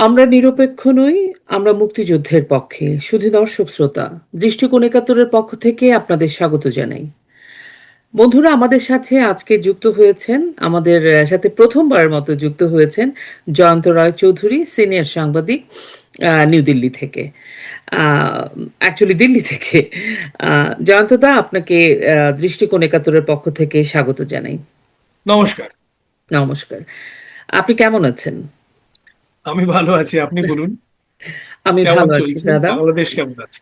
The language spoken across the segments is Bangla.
আমরা নিরপেক্ষ নই, আমরা মুক্তিযুদ্ধের পক্ষে। শুধু দর্শক শ্রোতা, দৃষ্টিকোণ একাত্তরের পক্ষ থেকে আপনাদের স্বাগত জানাই। বন্ধুরা, আমাদের সাথে আজকে যুক্ত হয়েছেন, আমাদের সাথে প্রথমবারের মতো যুক্ত হয়েছেন জয়ন্ত রায় চৌধুরী, সিনিয়র সাংবাদিক, নিউ দিল্লি থেকে। অ্যাকচুয়ালি দিল্লি থেকে। জয়ন্ত দা, আপনাকে দৃষ্টিকোণ একাত্তরের পক্ষ থেকে স্বাগত জানাই। নমস্কার। নমস্কার। আপনি কেমন আছেন? আমি ভালো আছি, আপনি বলুন। আমি কেমন ভালো আছি চলছে, দাদা। বাংলাদেশ কেমন আছে?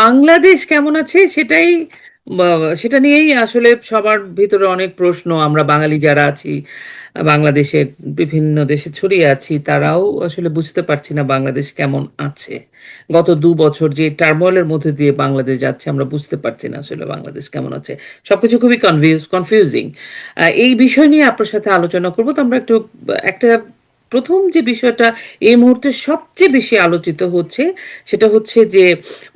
বাংলাদেশ কেমন আছে সেটাই, সেটা নিয়েই আসলে সবার ভিতরে অনেক প্রশ্ন। আমরা বাঙালি যারা আছি, বাংলাদেশের বিভিন্ন দেশে ছড়িয়ে আছি, তারাও আসলে বুঝতে পারছি না বাংলাদেশ কেমন আছে। গত 2 বছর যে টার্মোইলের মধ্যে দিয়ে বাংলাদেশ যাচ্ছে, আমরা বুঝতে পারছি না আসলে বাংলাদেশ কেমন আছে। সবকিছু খুবই কনফিউজিং। এই বিষয় নিয়ে আপনার সাথে আলোচনা করবো। তো আমরা একটু একটা প্রথম যে বিষয়টা এই মুহূর্তে সবচেয়ে বেশি আলোচিত হচ্ছে, সেটা হচ্ছে যে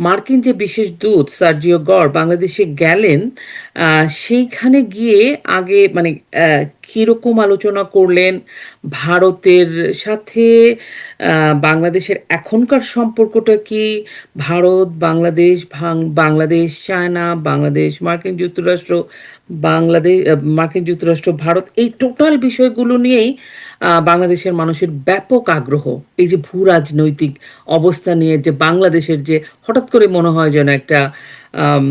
মার্কিন যে বিশেষ দূত সার্জিও গর বাংলাদেশে গেলেন, সেইখানে গিয়ে আগে মানে কীরকম আলোচনা করলেন ভারতের সাথে। বাংলাদেশের এখনকার সম্পর্কটা কি, ভারত বাংলাদেশ, বাংলাদেশ চায়না, বাংলাদেশ মার্কিন যুক্তরাষ্ট্র, বাংলাদেশ মার্কিন যুক্তরাষ্ট্র ভারত, এই টোটাল বিষয়গুলো নিয়েই বাংলাদেশের মানুষের ব্যাপক আগ্রহ। এই যে ভূ রাজনৈতিক অবস্থা নিয়ে যে বাংলাদেশের যে হঠাৎ করে মনে হয় যেন আম,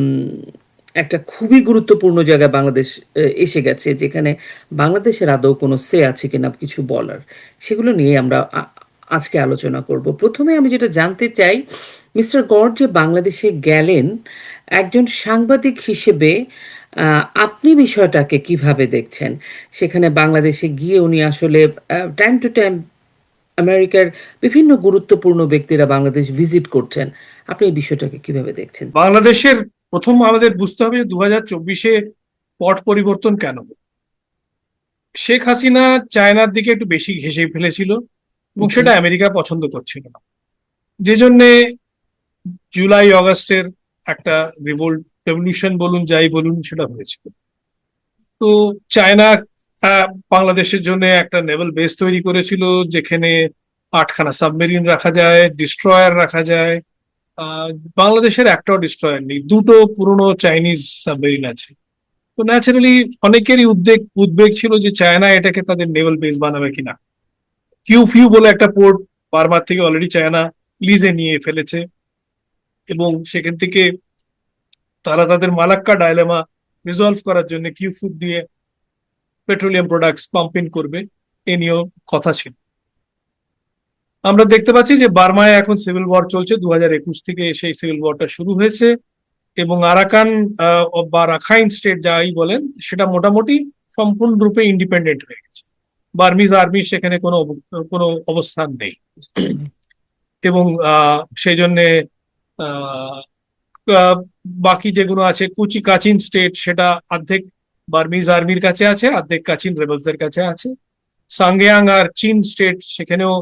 একটা খুবই গুরুত্বপূর্ণ জায়গায় বাংলাদেশ এসে গেছে, যেখানে বাংলাদেশের আদৌ কোনো সে আছে কিনা কিছু বলার, সেগুলো নিয়ে আমরা আজকে আলোচনা করব। প্রথমে আমি যেটা জানতে চাই, মিস্টার গড় যে বাংলাদেশে গেলেন একজন সাংবাদিক হিসেবে, আপনি বিষয়টাকে কিভাবে দেখছেন? সেখানে বাংলাদেশে গিয়ে উনি আসলে টাইম টু টাইম আমেরিকার বিভিন্ন গুরুত্বপূর্ণ ব্যক্তিরা বাংলাদেশ ভিজিট করছেন। আপনি এই বিষয়টাকে কিভাবে দেখছেন? বাংলাদেশের প্রথম আমাদের বুঝতে হবে যে 2024-এ পট পরিবর্তন কেন হলো। শেখ হাসিনা চায়নার দিকে একটু বেশি ঘেঁষে ফেলেছিল এবং জি। সেটা আমেরিকা পছন্দ করছিল না, যে জন্যে জুলাই অগাস্টের একটা রেভলিউশন বলুন যাই বলুন সেটা হয়েছিল। তো চায়না বাংলাদেশের জন্য একটা নেভাল বেস তৈরি করেছিল, যেখানে 8খানা সাবমেরিন রাখা যায়, ডিস্ট্রয়ার রাখা যায়। আহ, বাংলাদেশের একটাও ডিস্ট্রয়ার নেই, দুটো পুরনো চাইনিজ সাবমেরিন আছে। তো ন্যাচারালি অনেকেরই উদ্বেগ ছিল যে চায়না এটাকে তাদের নেভাল বেস বানাবে কিনা। কিউ ফিউ বলে একটা পোর্ট বার্মার থেকে অলরেডি চায়না লিজে নিয়ে ফেলেছে, এবং সেখান থেকে তারা তাদের মালাক্কা ডায়লেমা রিজলভ করার জন্য কিউ ফুড দিয়ে পেট্রোলিয়াম প্রোডাক্টস পাম্প ইন করবে, এ নিয়েও কথা ছিল। আমরা দেখতে পাচ্ছি যে বার্মায় এখন সিভিল ওয়ার চলছে, 2021 থেকে সেই সিভিল ওয়ারটা শুরু হয়েছে, এবং আরাকান বা রাখাইন স্টেট যাই বলেন সেটা মোটামুটি সম্পূর্ণরূপে ইন্ডিপেন্ডেন্ট হয়ে গেছে। বার্মিজ আর্মি সেখানে কোনো অবস্থান নেই, এবং সেই জন্যে আহ, আহ, বাকি যেগুলো আছে কুচি কাচিন স্টেট, সেটা অর্ধেক বার্মিজ আর্মির কাছে আছে, অর্ধেক কাচিন রেবেলসদের কাছে আছে। সাংগেয়াং আর চীন স্টেট, সেখানেও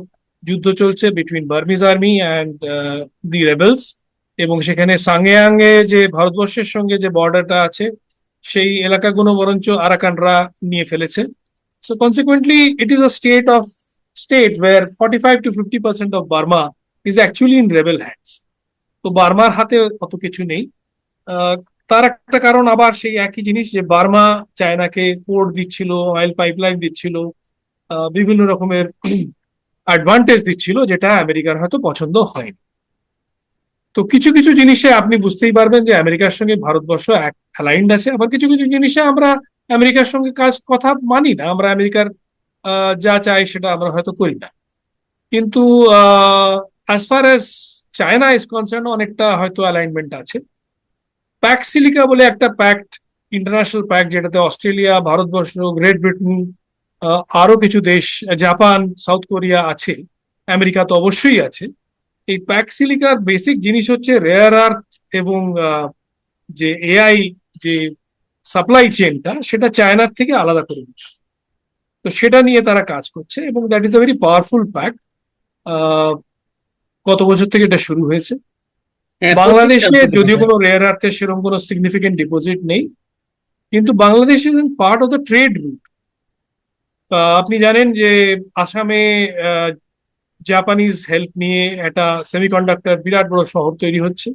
যুদ্ধ চলছে between Burmese army and the rebels, এবং সেখানে সাংগেয়াং এ যে ভারতবর্ষের সঙ্গে যে বর্ডারটা আছে সেই এলাকাগুলো বরঞ্চ আরাকানরা নিয়ে ফেলেছে। So consequently it is a state where 45 to 50% of Burma is actually in rebel hands. তো বার্মার হাতে অত কিছু নেই। আহ, তার একটা কারণ আবার সেই একই জিনিস, যে বার্মা চায়নাকে পোর্ট দিচ্ছিল, অয়েল পাইপলাইন দিচ্ছিল, বিভিন্ন রকমের অ্যাডভান্টেজ দিচ্ছিল, যেটা আমেরিকার হয়তো পছন্দ হয়নি। তো কিছু কিছু জিনিসে আপনি বুঝতেই পারবেন যে আমেরিকার সঙ্গে ভারতবর্ষ এক অ্যালাইন্ড আছে, আবার কিছু কিছু জিনিসে আমরা আমেরিকার সঙ্গে কথা মানি না, আমরা আমেরিকার যা চাই সেটা আমরা হয়তো করি না। কিন্তু as far as China is concern অনেকটা হয়তো অ্যালাইনমেন্ট আছে। প্যাক সিলিকা বলে একটা প্যাক্ট, ইন্টারন্যাশনাল প্যাক্ট, যেটাতে অস্ট্রেলিয়া, ভারতবর্ষ, গ্রেট ব্রিটেন, আরো কিছু দেশ, জাপান, সাউথ কোরিয়া আছে, আমেরিকা তো অবশ্যই আছে। এই প্যাক সিলিকার বেসিক জিনিস হচ্ছে রেয়ার আর্থ, এবং যে এআই যে সাপ্লাই চেনটা, সেটা চায়নার থেকে আলাদা করে দিচ্ছে। তো সেটা নিয়ে তারা কাজ করছে, এবং that is a very powerful pact. গত বছর থেকে এটা শুরু হয়েছে। হ্যাঁ, 25 সাল বাংলাদেশে থেকে যদিও বোধ হয়। কোনো রেয়ার আর্থের সেরকম কোনো সিগনিফিকেন্ট ডিপোজিট নেই, কিন্তু Bangladesh is in part of the trade root. আপনি জানেন যে আসামে জাপানিজ হেল্প নিয়ে একটা সেমিকন্ডাক্টর বিরাট বড় শহর তৈরি হচ্ছে,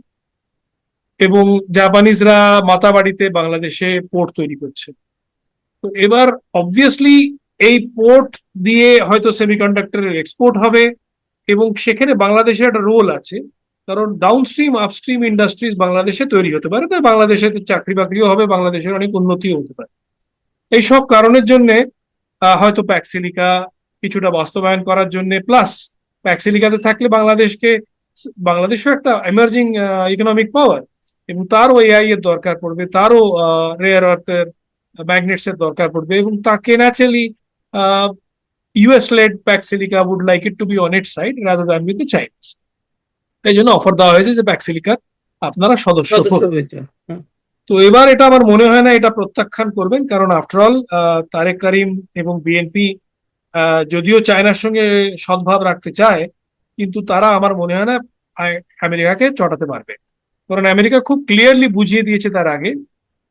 এবং জাপানিজরা মাতাবাড়িতে বাংলাদেশে পোর্ট তৈরি করছে। তো এবার অবভিয়াসলি এই পোর্ট দিয়ে হয়তো সেমিকন্ডাক্টরের এক্সপোর্ট হবে, এবং সেখানে বাংলাদেশের একটা রোল আছে, কারণ ডাউনস্ট্রিম আপস্ট্রিম ইন্ডাস্ট্রিজ বাংলাদেশে তৈরি হতে পারে, তাই বাংলাদেশে চাকরি বাকরিও হবে, বাংলাদেশের অনেক উন্নতিও হতে পারে। এই সব কারণের জন্য হয়তো প্যাক্সিলিকা কিছুটা বাস্তবায়ন করার জন্য, প্লাস প্যাক্সিলিকাতে থাকলে বাংলাদেশও একটা এমার্জিং ইকোনমিক পাওয়ার, এবং তারও এআই এর দরকার পড়বে, তারও রেয়ার আর্থের ম্যাগনেটস এর দরকার পড়বে, এবং তাকে naturally US led Pax Silica would like it to be on its side rather than with the Chinese. এই জন্য অফার দেওয়া হয়েছে যে প্যাক্সিলিকার আপনারা সদস্য সদস্য হন। হয়েছে। হ্যাঁ। তো এবার এটা আমার মনে হয় না এটা প্রত্যাখ্যান করবেন, কারণ আফটারঅল তারেক করিম এবং বিএনপি যদিও চায়নার সঙ্গে সদ্ভাব রাখতে চায়, কিন্তু তারা আমার মনে হয় না আমেরিকাকে চটাতে পারবে। কারণ আমেরিকা খুব ক্লিয়ারলি বুঝিয়ে দিয়েছে তার আগে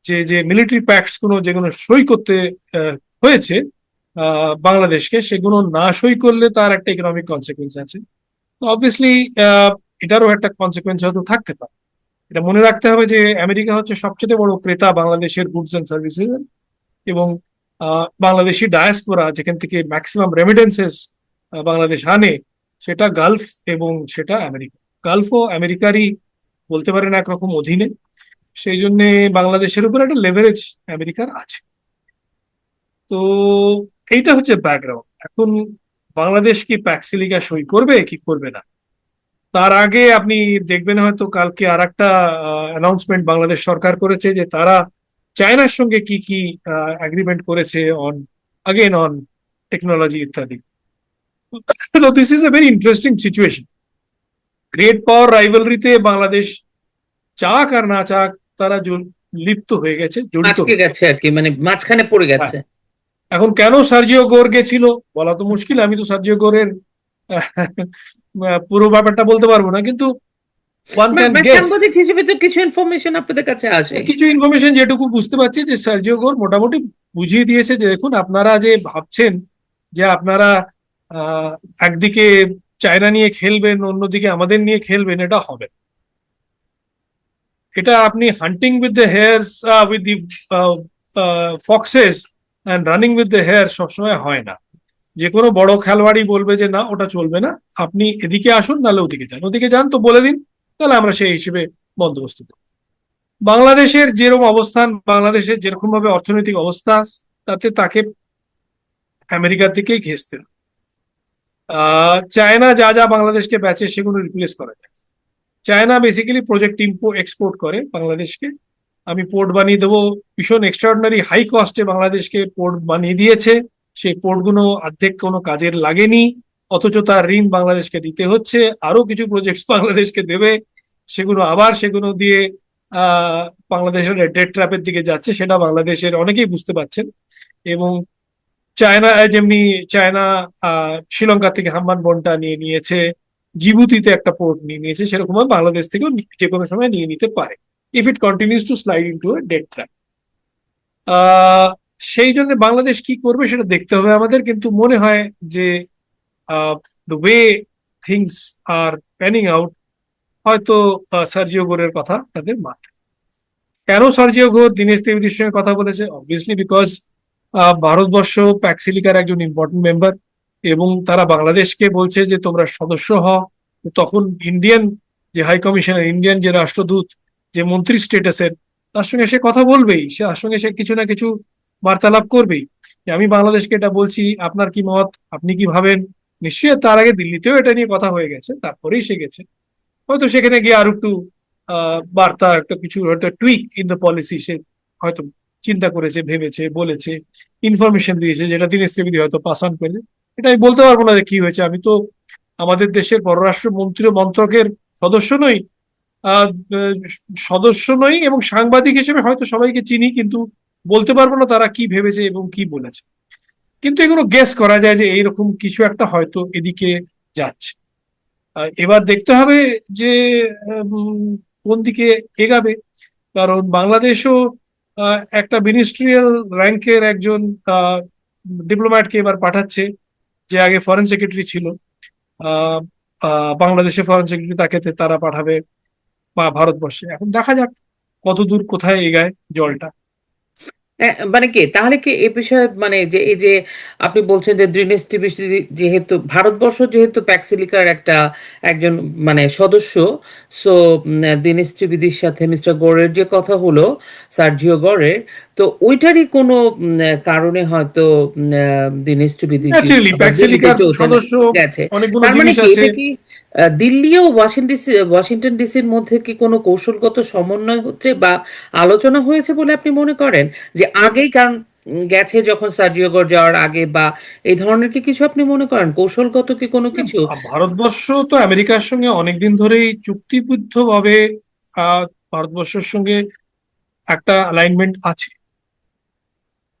যে যে মিলিটারি প্যাক্টস গুলো যেগুলো সই করতে আহ, হয়েছে বাংলাদেশকে, সেগুলো না সই করলে তার একটা ইকোনমিক কনসিকুয়েন্স আছে। তো অবভিয়াসলি এটারও একটা কনসিকুয়েন্স হয়তো থাকতে পারে। এটা মনে রাখতে হবে যে আমেরিকা হচ্ছে সবচেয়ে বড় ক্রেতা বাংলাদেশের গুডস এন্ড সার্ভিসেস, এবং বাংলাদেশি ডায়াসপোরা যেখান থেকে ম্যাক্সিমাম রেমিটেন্সেস বাংলাদেশ আনে, সেটা গালফ এবং সেটা আমেরিকা। গালফও আমেরিকারই বলতে পারেন একরকম অধীনে, সেই জন্য বাংলাদেশের উপর একটা লেভারেজ আমেরিকার আছে। তো এইটা হচ্ছে ব্যাকগ্রাউন্ড। এখন বাংলাদেশ কি প্যাক্সিলিকা সই করবে কি করবে না, তার আগে আপনি দেখবেন হয়তো কালকে আর একটা অ্যানাউন্সমেন্ট বাংলাদেশ সরকার করেছে যে তারা চায়নার সঙ্গে কি কি এগ্রিমেন্ট করেছে অন টেকনোলজি ইত্যাদি। তো this is a very interesting situation. Great power রাইভালরিতে বাংলাদেশ চাক আর না চাক তারা লিপ্ত হয়ে গেছে, জড়িত আটকে হয়ে গেছে গেছে। আর কি, মানে মাঝখানে পড়ে হ্যাঁ, গেছে। এখন কেন সার্জিও গোর গেছিল বলা তো মুশকিল, আমি তো সার্জিও গোরের পুরো ব্যাপারটা বলতে পারবো না, কিন্তু ওয়ান ক্যান গেস। সাংবাদিক হিসেবে তো কিছু ইনফরমেশন আপনাদের কাছে আসে। কিছু ইনফরমেশন যেটুকু বুঝতে পারছি যে সার্জিও গোর মোটামুটি বুঝিয়ে দিয়েছে যে দেখুন, আপনারা যে ভাবছেন যে আপনারা আহ, একদিকে চায়না নিয়ে খেলবেন, অন্যদিকে আমাদের নিয়ে খেলবেন, এটা হবে না। এটা আপনি hunting with the hares with the foxes and running with the hare সবসময় হয় না। যে কোনো বড় খেলোয়াড়ই বলবে যে না ওটা চলবে না, আপনি এদিকে আসুন নাহলে ওদিকে যান, ওদিকে যান তো বলে দিন, তাহলে আমরা সেই হিসেবে বন্দোবস্ত করব। বাংলাদেশের যেরকম অবস্থান, বাংলাদেশের যেরকম ভাবে অর্থনৈতিক অবস্থা, তাতে তাকে আমেরিকার দিকেই ঘেঁষতে হবে। চায়না যা যা বাংলাদেশকে বেচে সেগুলো রিপ্লেস করা যায়। চায়না বেসিক্যালি প্রজেক্ট এক্সপোর্ট করে বাংলাদেশকে। আমি পোর্ট বানিয়ে দেবো, ভীষণ এক্সট্রাঅর্ডিনারি হাই কস্টে বাংলাদেশকে পোর্ট বানিয়ে দিয়েছে। সেই পোর্টগুলো অর্ধেক কোনো কাজের লাগেনি, অথচ তার ঋণ বাংলাদেশকে দিতে হচ্ছে। আরো কিছু প্রজেক্ট বাংলাদেশকে দেবে, সেগুলো দিয়ে আহ বাংলাদেশের ডেট ট্র্যাপের দিকে যাচ্ছে, সেটা বাংলাদেশের অনেকেই বুঝতে পারছেন। এবং চায়না যেমনি চায়না শ্রীলঙ্কা থেকে হাম্বান বনটা নিয়ে নিয়েছে, জিবুতিতে একটা পোর্ট নিয়ে নিয়েছে, সেরকম ভাবে বাংলাদেশ থেকেও যে কোনো সময় নিয়ে নিতে পারে if it continues to slide into a debt trap. সেই জন্য বাংলাদেশ কি করবে সেটা দেখতে হবে আমাদের, কিন্তু মনে হয় যে the way things are panning out, হয়তো সার্জিও গোরের কথা তাদের মাথায়। কেন সার্জিও ঘোষ দীনেশ ত্রিবেদীর সঙ্গে কথা বলেছে? অবভিয়াসলি বিকজ ভারতবর্ষ প্যাক্সিলিকার একজন ইম্পর্টেন্ট মেম্বার, এবং তারা বাংলাদেশকে বলছে যে তোমরা সদস্য হও। তো তখন ইন্ডিয়ান যে হাই কমিশনার, ইন্ডিয়ান যে রাষ্ট্রদূত, যে মন্ত্রী স্টেটাসের, তার সঙ্গে সে কথা বলবেই, তার সঙ্গে সে কিছু না কিছু বার্তালাপ করবেই যে আমি বাংলাদেশকে এটা বলছি, আপনার কি মত, আপনি কি ভাবেন। নিশ্চয়ই তার আগে দিল্লিতেও এটা নিয়ে কথা হয়ে গেছে, তারপরেই সে গেছে। হয়তো সেখানে গিয়ে আরো একটু বার্তা, একটা কিছু হয়তো টুইক ইন দ্য পলিসি সে হয়তো চিন্তা করেছে, ভেবেছে, বলেছে, ইনফরমেশন দিয়েছে, যেটা দীনেশ ত্রিবেদী হয়তো পাস অন করেছে। এটা আমি বলতে পারবো না যে কি হয়েছে, আমি তো আমাদের দেশের পররাষ্ট্র মন্ত্রী মন্ত্রকের সদস্য নই, আহ, আহ, সদস্য নই, এবং সাংবাদিক হিসেবে হয়তো সবাইকে চিনি, কিন্তু বলতে পারবো না তারা কি ভেবেছে এবং কি বলেছে। কিন্তু এগুলো গেস করা যায় যে এইরকম কিছু একটা হয়তো এদিকে যাচ্ছে। এবার দেখতে হবে যে কোন দিকে এগাবে, কারণ বাংলাদেশও একটা মিনিস্ট্রিয়াল র্যাঙ্কের একজন ডিপ্লোম্যাটকে এবার পাঠাচ্ছে, যে আগে ফরেন সেক্রেটারি ছিল। আহ, বাংলাদেশে ফরেন সেক্রেটারি তাকে তারা পাঠাবে বা ভারতবর্ষে। এখন দেখা যাক কত দূর কোথায় এগায় জলটা। মানে কি তাহলে কি এ বিষয়ে মানে যে এই যে আপনি বলছেন যে দীনেশ ত্রিবেদী যেহেতু ভারতবর্ষ যেহেতু প্যাক্সিলিকার একজন মানে সদস্য, সো দীনেশ ত্রিবেদীর সাথে মিস্টার গড়ের যে কথা হলো, সার্জিও গড়ের, তো ওইটারই কোনো কারণে হয়তো দীনেশ ত্রিবেদীজি ন্যাচারালি আবার দিল্লিতে প্যাক্সিলিকার চৌথানে সদস্য গেছে। অনেকগুলো তার মানে জিনিস কি আছে। এটা কি দিল্লি ও ওয়াশিংটন ডিসির মধ্যে কি কোনো কৌশলগত সমন্বয় হচ্ছে বা আলোচনা হয়েছে বলে আপনি মনে করেন, যে আগেই, কারণ গেছে যখন সার্জিও গড় যাওয়ার আগে, বা এই ধরনের কি কিছু আপনি মনে করেন কৌশলগত কি কোনো কিছু? ভারতবর্ষ তো আমেরিকার সঙ্গে অনেকদিন ধরেই চুক্তিবদ্ধ ভাবে আহ, ভারতবর্ষের সঙ্গে একটা অ্যালাইনমেন্ট আছে।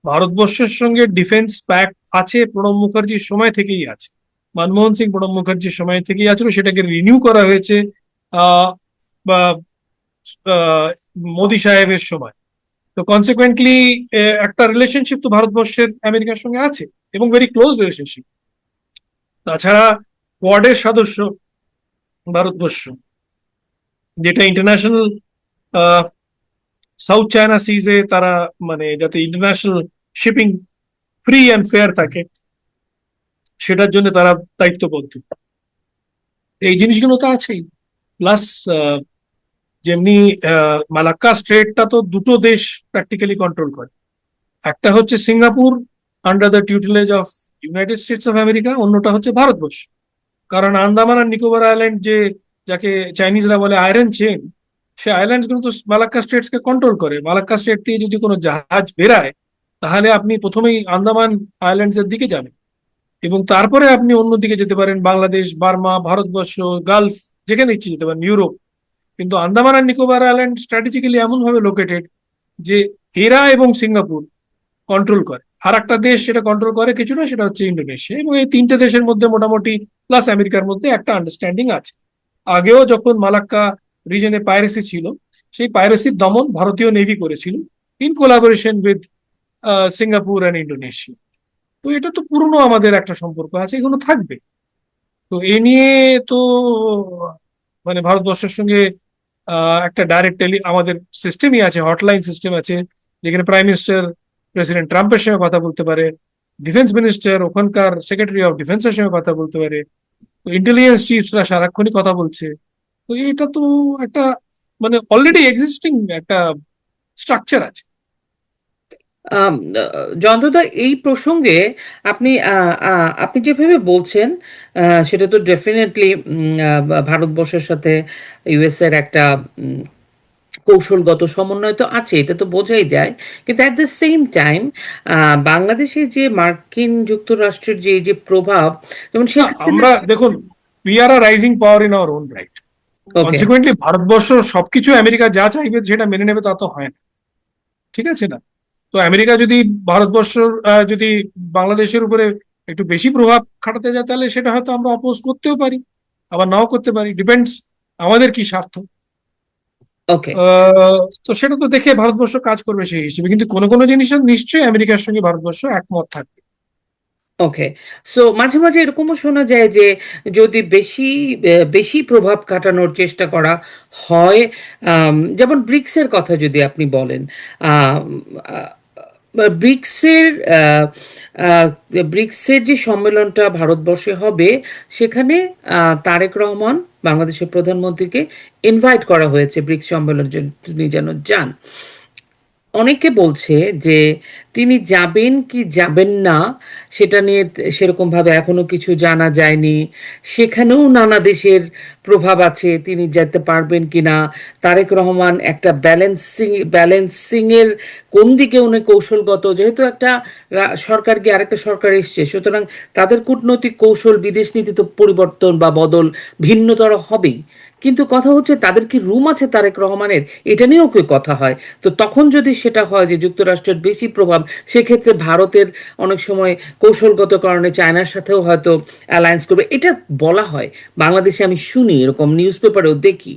ভারতবর্ষের সঙ্গে ডিফেন্স প্যাক্ট আছে, প্রণব মুখার্জির সময় থেকেই আছে। মনমোহন সিং প্রণব মুখার্জির সময় থেকেই আছে, সেটাকে রিনিউ করা হয়েছে আহ বা আহ, মোদি সাহেবের সময়। তো কনসিকুয়েন্টলি একটা রিলেশনশিপ তো ভারতবর্ষের আমেরিকার সঙ্গে আছে, এবং ভেরি ক্লোজ রিলেশনশিপ। তাছাড়া কোয়াডের সদস্য ভারতবর্ষ, যেটা ইন্টারন্যাশনাল সাউথ চায়না সিজে তারা মানে যাতে international shipping free and fair থাকে সেটার জন্য তারা দায়িত্ববদ্ধ। এই জিনিসগুলো তো আছেই। প্লাস যেমনি মালাক্কা স্ট্রেটটা তো দুটো দেশ প্র্যাকটিক্যালি কন্ট্রোল করে। একটা হচ্ছে Singapore under the tutelage of United States of America, অন্যটা হচ্ছে ভারতবর্ষ। কারণ আন্দামান আর নিকোবর আইল্যান্ড যাকে চাইনিজরা বলে আয়রন চেন, সে আইল্যান্ড গুলো তো মালাক্কা স্টেটস কে কন্ট্রোল করে। মালাক্কা স্টেট থেকে যদি কোনো জাহাজ বেরায়, তাহলে আপনি প্রথমেই আন্দামান আইল্যান্ডস এর দিকে যাবেন, এবং তারপরে আপনি অন্যদিকে যেতে পারেন, বাংলাদেশ, বার্মা, ভারতবর্ষ, গালফ, যেখানে ইচ্ছে যেতে পারেন, ইউরোপ। কিন্তু আন্দামান আর নিকোবর আইল্যান্ড স্ট্র্যাটেজিক্যালি এমন ভাবে লোকেটেড যে এরা এবং সিঙ্গাপুর কন্ট্রোল করে। আর একটা দেশ সেটা কন্ট্রোল করে কিছুটা, সেটা হচ্ছে ইন্দোনেশিয়া। এবং এই তিনটে দেশের মধ্যে মোটামুটি প্লাস আমেরিকার মধ্যে একটা আন্ডারস্ট্যান্ডিং আছে। আগেও যখন মালাক্কা রিজনে পাইরেসি ছিল, সেই পাইরেসির দমন ভারতীয় নেভি করেছিল in collaboration with Singapore and Indonesia. তো এটা তো পুরনো আমাদের একটা সম্পর্ক আছে, এগুলো থাকবে। তো এ নিয়ে তো মানে ভারতবর্ষের সঙ্গে একটা ডাইরেক্ট আমাদের সিস্টেমই আছে, হটলাইন সিস্টেম আছে, যেখানে প্রাইম মিনিস্টার প্রেসিডেন্ট ট্রাম্পের সঙ্গে কথা বলতে পারে, ডিফেন্স মিনিস্টার ওখানকার সেক্রেটারি অফ ডিফেন্সের সঙ্গে কথা বলতে পারে, তো ইন্টেলিজেন্স চিফরা সারাক্ষণই কথা বলছে। তো এটা তো একটা মানে অলরেডি এক্সিস্টিং একটা স্ট্রাকচার আছে। জয়ন্তদা, এই প্রসঙ্গে আপনি যেভাবে বলছেন, সেটা তো ডেফিনেটলি ভারতবর্ষের সাথে ইউএস এর একটা কৌশলগত সমন্বয় তো আছে, এটা তো বোঝাই যায়। কিন্তু অ্যাট দ্য সেম টাইম বাংলাদেশে যে মার্কিন যুক্তরাষ্ট্রের যে যে প্রভাব, যেমন না, শেখ হাসিনা। আমরা দেখুন, we are a rising power in our own right. Okay. Consequently Bharatvarsha সবকিছু আমেরিকা যা চাইবে সেটা মেনে নেবে তা তো হয় না। ঠিক আছে না? তো আমেরিকা যদি ভারতবর্ষ যদি বাংলাদেশের উপরে একটু বেশি প্রভাব খাটাতে যায়, তাহলে সেটা হয়তো আমরা অপোজ করতেও পারি, আবার নাও করতে পারি, ডিপেন্ডস আমাদের কি স্বার্থ। ওকে। তো সেটা তো দেখে ভারতবর্ষ কাজ করবে সেই হিসেবে, কিন্তু কোনো কোনো জিনিস নিশ্চয়ই আমেরিকার সঙ্গে ভারতবর্ষ একমত থাকবে। ওকে। সো মাঝে মাঝে এরকমও শোনা যায় যে যদি বেশি বেশি প্রভাব খাটানোর চেষ্টা করা হয়, যেমন ব্রিক্সের কথা যদি আপনি বলেন, আম, আহ, ব্রিক্সের আহ, আহ, ব্রিক্সের যে সম্মেলনটা ভারতবর্ষে হবে, সেখানে তারেক রহমান বাংলাদেশের প্রধানমন্ত্রীকে ইনভাইট করা হয়েছে ব্রিক্স সম্মেলন তিনি যেন যান। অনেকে বলছে যে তিনি যাবেন কি যাবেন না সেটা নিয়ে সেরকম ভাবে এখনো কিছু জানা যায়নি। সেখানেও নানা দেশের প্রভাব আছে, তিনি যেতে পারবেন কিনা। তারেক রহমান একটা ব্যালেন্সিং এর কোন দিকে উনি কৌশলগত, যেহেতু একটা সরকার গিয়ে আরেকটা সরকার এসছে, সুতরাং তাদের কূটনৈতিক কৌশল, বিদেশ নীতি তো পরিবর্তন বা বদল ভিন্নতর হবেই। কিন্তু কথা হচ্ছে তাদের কি রুম আছে তারেক রহমানের, এটা নিয়েও কি কথা হয়। তো তখন যদি সেটা হয় যে যুক্তরাষ্ট্রের বেশি প্রভাব, সেক্ষেত্রে ভারতের অনেক সময় কৌশলগত কারণে চায়নার সাথেও হয়তো অ্যালায়েন্স করবে, এটা বলা হয়। বাংলাদেশে আমি শুনি, এরকম নিউজ পেপারেও দেখি।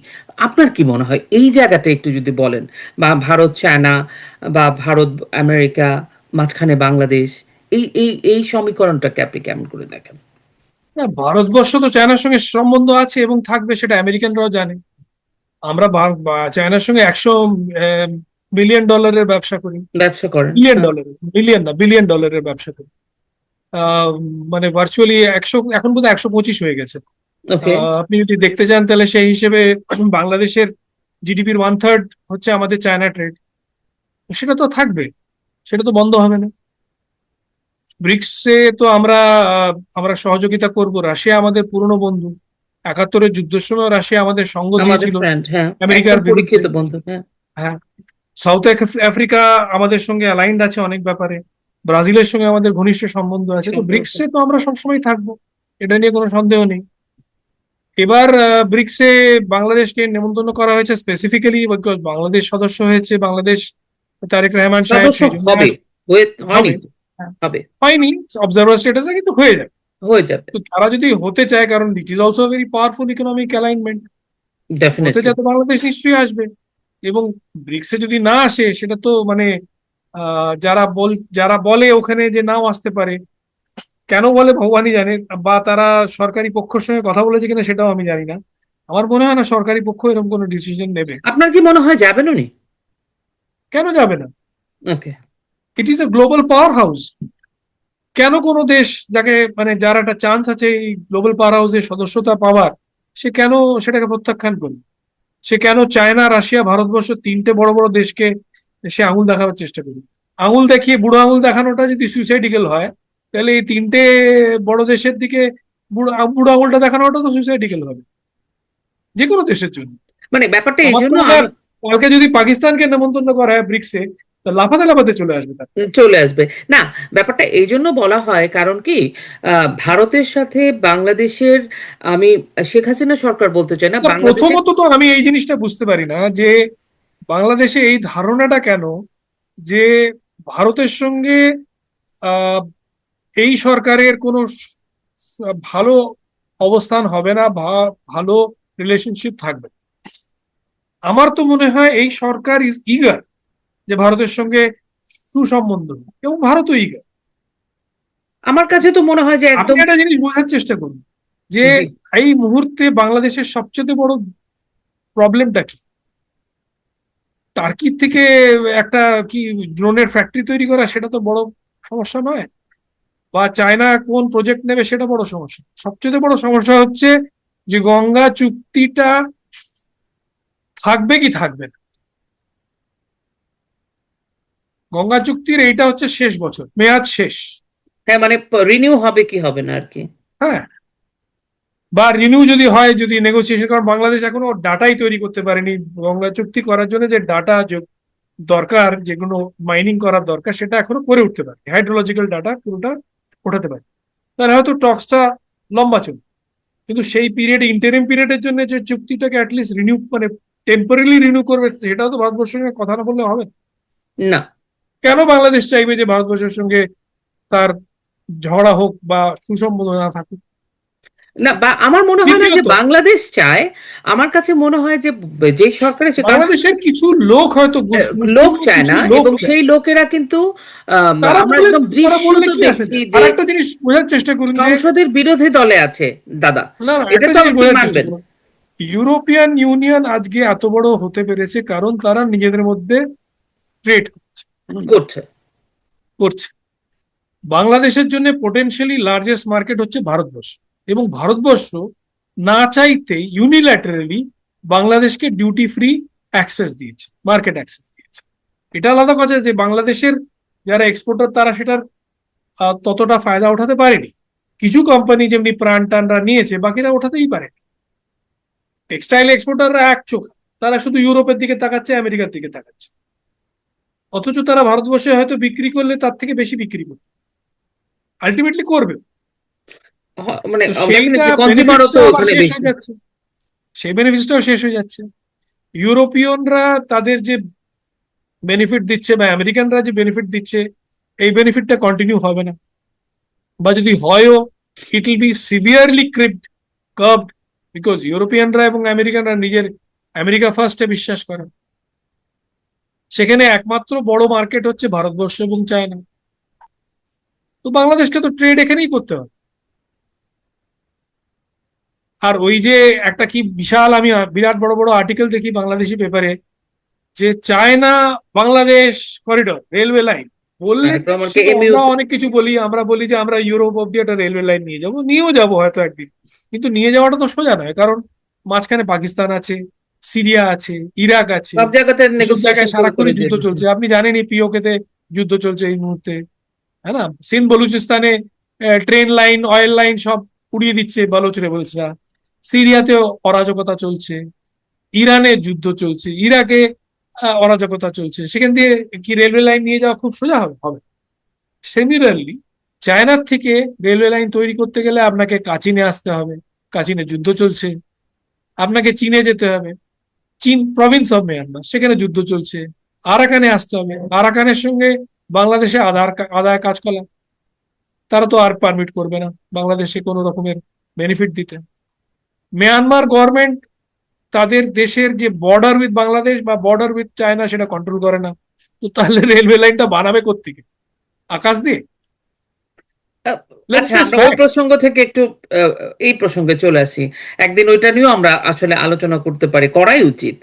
আপনার কি মনে হয় এই জায়গাটা একটু যদি বলেন, বা ভারত চায়না বা ভারত আমেরিকা, মাঝখানে বাংলাদেশ, এই এই এই সমীকরণটাকে আপনি কেমন করে দেখেন? না, ভারতবর্ষ তো চায়নার সঙ্গে সম্বন্ধ আছে এবং থাকবে, সেটা আমেরিকানরাও জানে। আমরা চায়নার সঙ্গে 100 মিলিয়ন ডলারের ব্যবসা করি। ব্যবসা করেন, বিলিয়ন হ্যাঁ। ডলারের, মিলিয়ন না, বিলিয়ন ডলারের ব্যবসা করি। আহ, মানে ভার্চুয়ালি 100, এখন বোধহয় 125 হয়ে গেছে। ওকে। আপনি যদি দেখতে চান তাহলে সেই হিসেবে বাংলাদেশের জিডিপির 1/3 হচ্ছে আমাদের চায়না ট্রেড। সেটা তো থাকবে, সেটা তো বন্ধ হবে না। ব্রিক্সে তো আমরা সহযোগিতা করব। রাশিয়া আমাদের পুরনো বন্ধু। 71-এর যুদ্ধের সময় রাশিয়া আমাদের সঙ্গ আমাদের দিয়েছিল ফ্রেন্ড, হ্যাঁ। আমেরিকার একদম বিরুদ্ধে। পরীক্ষিত বন্ধু, হ্যাঁ। হ্যাঁ, সাউথ আফ্রিকা আমাদের সঙ্গে অ্যালাইন্ড আছে অনেক ব্যাপারে। ব্রাজিলের সঙ্গে আমাদের ঘনিষ্ঠ সম্বন্ধ আছে। তো সম্পর্ক। ব্রিক্সে তো আমরা সবসময় থাকবো, এটা নিয়ে কোনো সন্দেহ নেই। এবার ব্রিক্সে বাংলাদেশকে নেমন্তন্ন করা হয়েছে স্পেসিফিক্যালি বিকজ বাংলাদেশ সদস্য হয়েছে। বাংলাদেশ, তারেক রহমান সাহেব সদস্য সেই জন্য হবে, হয়নি হবে। তো? হ্যাঁ, হবে। হয়নি অবজারভার স্ট্যাটাসে, কিন্তু হয়ে যাবে। হয়ে যাবে। তো তারা যদি হতে চায়, কারণ it is also very powerful economic alignment, হতে ডেফিনেটলি। চায় তো বাংলাদেশ নিশ্চয়ই আসবে। এবং ব্রিক্সে যদি না আসে সেটা তো মানে যারা বলে ওখানে যে নাও আসতে পারে, কেন বলে ভগবানই জানে। বা তারা সরকারি পক্ষের সঙ্গে কথা বলেছে কিনা সেটাও আমি জানি না। আমার মনে হয় না সরকারি পক্ষ এরকম কোনো ডিসিশন নেবে। আপনার কি মনে হয় যাবেন উনি? কেন যাবে না? Okay. It is a global powerhouse. কেন কোনো দেশ যাকে মানে যার একটা চান্স আছে এই গ্লোবাল পাওয়ার হাউসের সদস্যতা পাওয়ার, সে কেন সেটাকে প্রত্যাখ্যান করবে? সে কেন চায়না, রাশিয়া, ভারতবর্ষ, তিনটে বড় বড় দেশকে সে আঙুল দেখাবার চেষ্টা করবে? আঙুল দেখিয়ে, বুড়ো আঙুল দেখানোটা যদি সুইসাইডিক্যাল হয়, তাহলে এই তিনটে বড় দেশের দিকে বুড়ো বুড়ো আঙুলটা দেখানোটা তো সুইসাইডিক্যাল হবে যে কোনো দেশের জন্য। মানে ব্যাপারটা এই আমার তো জন্য মনে হয় কালকে যদি পাকিস্তানকে নেমন্তন্ন করা হয় ব্রিক্সে, তো লাফাতে লাফাতে চলে আসবে তার। চলে আসবে। না, ব্যাপারটা এই জন্য বলা হয় কারণ কি, ভারতের সাথে বাংলাদেশের, আমি শেখ হাসিনা সরকার বলতে চাই না, না, বাংলাদেশের। প্রথমত তো আমি এই জিনিসটা বুঝতে পারি না যে বাংলাদেশে এই ধারণাটা কেন যে ভারতের সঙ্গে আহ, এই সরকারের কোনো ভালো অবস্থান হবে না বা ভালো রিলেশনশিপ থাকবে না। আমার তো মনে হয় এই সরকার ইজ ইগার যে ভারতের সঙ্গে সুসম্বন্ধ হোক, এবং ভারতও ইগার। আমার কাছে তো মনে হয় যে আপনি একদম। একটা জিনিস বোঝার চেষ্টা করুন যে জি। এই মুহূর্তে বাংলাদেশের সবচেয়ে বড় প্রবলেমটা কি? টার্কির থেকে একটা কি ড্রোনের ফ্যাক্টরি তৈরি করা, সেটা তো বড় সমস্যা নয়। বা চায়না কোন প্রজেক্ট নেবে সেটা বড় সমস্যা। সবচেয়ে বড় সমস্যা হচ্ছে যে গঙ্গা চুক্তিটা থাকবে কি থাকবে না। গঙ্গা চুক্তির এইটা হচ্ছে শেষ বছর, মেয়াদ শেষ। হ্যাঁ, মানে রিনিউ হবে কি হবে না আর কি। হ্যাঁ, বা রিনিউ যদি হয়, যদি নেগোসিয়েশন, কারণ বাংলাদেশ এখনো ডাটাই তৈরি করতে পারেনি। গঙ্গা চুক্তি করার জন্য যে ডাটা দরকার, যেগুলো মাইনিং করার দরকার, সেটা এখনো করে উঠতে পারে, হাইড্রোলজিক্যাল ডাটা পুরোটা ওঠাতে পারে। তাহলে হয়তো টক্সটা লম্বা চলবে। কিন্তু সেই পিরিয়ড, ইন্টারিম পিরিয়ডের জন্য যে চুক্তিটাকে অ্যাটলিস্ট রিনিউ মানে টেম্পোরারি রিনিউ করবে, সেটাও তো ভারতবর্ষের সঙ্গে কথা না বললে হবে না। না। কেন বাংলাদেশ চাইবে যে ভারতবর্ষের সঙ্গে তার ঝগড়া হোক বা সুসম্পর্ক না থাকুক? না, বা আমার মনে হয় না যে দ্বিতীয়ত, বাংলাদেশ চায়। আমার কাছে মনে হয় যে যে সরকারে সে, কারণ বাংলাদেশের কিছু লোক হয়তো লোক মুষ্টিমেয় চায় কিছু না, লোক এবং চায়। সেই লোকেরা কিন্তু তারা আমরা বলে, একদম তারা বললে দৃশ্যত কি আসে দেখছি যায়? যে আর একটা জিনিস বোঝার চেষ্টা করুন যে সংসদের বিরোধী দলে আছে দাদা। না না, এটা একটা তো জিনিস আপনি বোঝার চেষ্টা মানবেন। করুন। ইউরোপিয়ান ইউনিয়ন আজকে এত বড় হতে পেরেছে কারণ তারা নিজেদের মধ্যে ট্রেড করছে। করছে। বাংলাদেশের জন্য পোটেনশিয়ালি লার্জেস্ট মার্কেট হচ্ছে ভারতবর্ষ, এবং ভারতবর্ষ না চাইতে ইউনিল্যাটারালি বাংলাদেশকে ডিউটি ফ্রি অ্যাক্সেস দিয়েছে, মার্কেট অ্যাক্সেস দিয়েছে। এটা আলাদা কথা যে বাংলাদেশের যারা এক্সপোর্টার তারা সেটার ততটা ফায়দা উঠাতে পারেনি। কিছু কোম্পানি যেমনি প্রাণ টানরা নিয়েছে, বাকিরা ওঠাতেই পারে। টেক্সটাইল এক্সপোর্টাররা এক চোখ, তারা শুধু ইউরোপের দিকে তাকাচ্ছে, আমেরিকার দিকে তাকাচ্ছে। অথচ তারা ভারতবর্ষে হয়তো বিক্রি করলে তার থেকে বেশি বিক্রি করবে, আলটিমেটলি করবে। মানে তো সেইটা ডেফিনেটলি কনজিউমারও বেনিফিটসটা তো আবার ওখানে শেষ বেশি। হয়ে যাচ্ছে, সেই বেনিফিটসটাও শেষ হয়ে যাচ্ছে। ইউরোপিয়ানরা তাদের যে বেনিফিট দিচ্ছে বা আমেরিকানরা যে বেনিফিট দিচ্ছে, এই বেনিফিটটা কন্টিনিউ হবে না। বা যদি হয়ও, it will be severely curbed, because ইউরোপিয়ানরা এবং আমেরিকানরা নিজের আমেরিকা ফার্স্টে বিশ্বাস করে। সেখানে একমাত্র বড় মার্কেট হচ্ছে ভারতবর্ষ এবং চায়না। তো বাংলাদেশকে তো ট্রেড এখানেই করতে হবে। আর ওই যে একটা কি বিশাল, আমি বিরাট বড় বড় আর্টিকেল দেখি বাংলাদেশি পেপারে, যে China Bangladesh corridor railway line বললে হ্যাঁ, সে আমাকে তো, এমইউ। আমরা অনেক কিছু বলি, আমরা বলি যে আমরা ইউরোপ অব্দি একটা রেলওয়ে লাইন নিয়ে যাবো, নিয়েও যাবো হয়তো একদিন, কিন্তু নিয়ে যাওয়াটা তো সোজা নয়, কারণ মাঝখানে পাকিস্তান আছে, সিরিয়া আছে, ইরাক আছে, সব জায়গাতে এসব জায়গায় নেগোসিয়েশন করে করে সারাক্ষণই যে। যুদ্ধ চলছে। আপনি জানেনই পিওকে তে যুদ্ধ চলছে এই মুহূর্তে, হ্যাঁ না? সিন্ধ বলুচিস্তানে ট্রেন লাইন, অয়েল লাইন সব উড়িয়ে দিচ্ছে বালোচ রেবলসরা। সিরিয়াতেও অরাজকতা চলছে, ইরানে যুদ্ধ চলছে, ইরাকে অরাজকতা চলছে, সেখান দিয়ে কি রেলওয়ে লাইন নিয়ে যাওয়া খুব সোজা হবে? হবে। সিমিলারলি চায়নার থেকে রেলওয়ে লাইন তৈরি করতে গেলে আপনাকে কাচিনে আসতে হবে, কাচিনে যুদ্ধ চলছে। আপনাকে চীনে যেতে হবে, চীন প্রভিন্স অফ মিয়ানমার, সেখানে যুদ্ধ চলছে। আরাকানে আসতে হবে, আরাকানের সঙ্গে বাংলাদেশে আদায় কাজকলা, তারা তো আর পারমিট করবে না বাংলাদেশে কোনো রকমের বেনিফিট দিতে। মিয়ানমার গভর্নমেন্ট তাদের দেশের যে বর্ডার উইথ বাংলাদেশ বা বর্ডার উইথ চায়না সেটা কন্ট্রোল করে না। তো তাহলে রেলওয়ে লাইনটা বানাবে কোত্থেকে? আকাশ দিয়ে? আহ, লেটস আচ্ছা, ফেস আমরা ওই ফ্যাক্ট। প্রসঙ্গ থেকে একটু আহ, এই প্রসঙ্গে চলে আসি। একদিন ওইটা নিয়েও আমরা আসলে আলোচনা করতে পারি, করাই উচিত।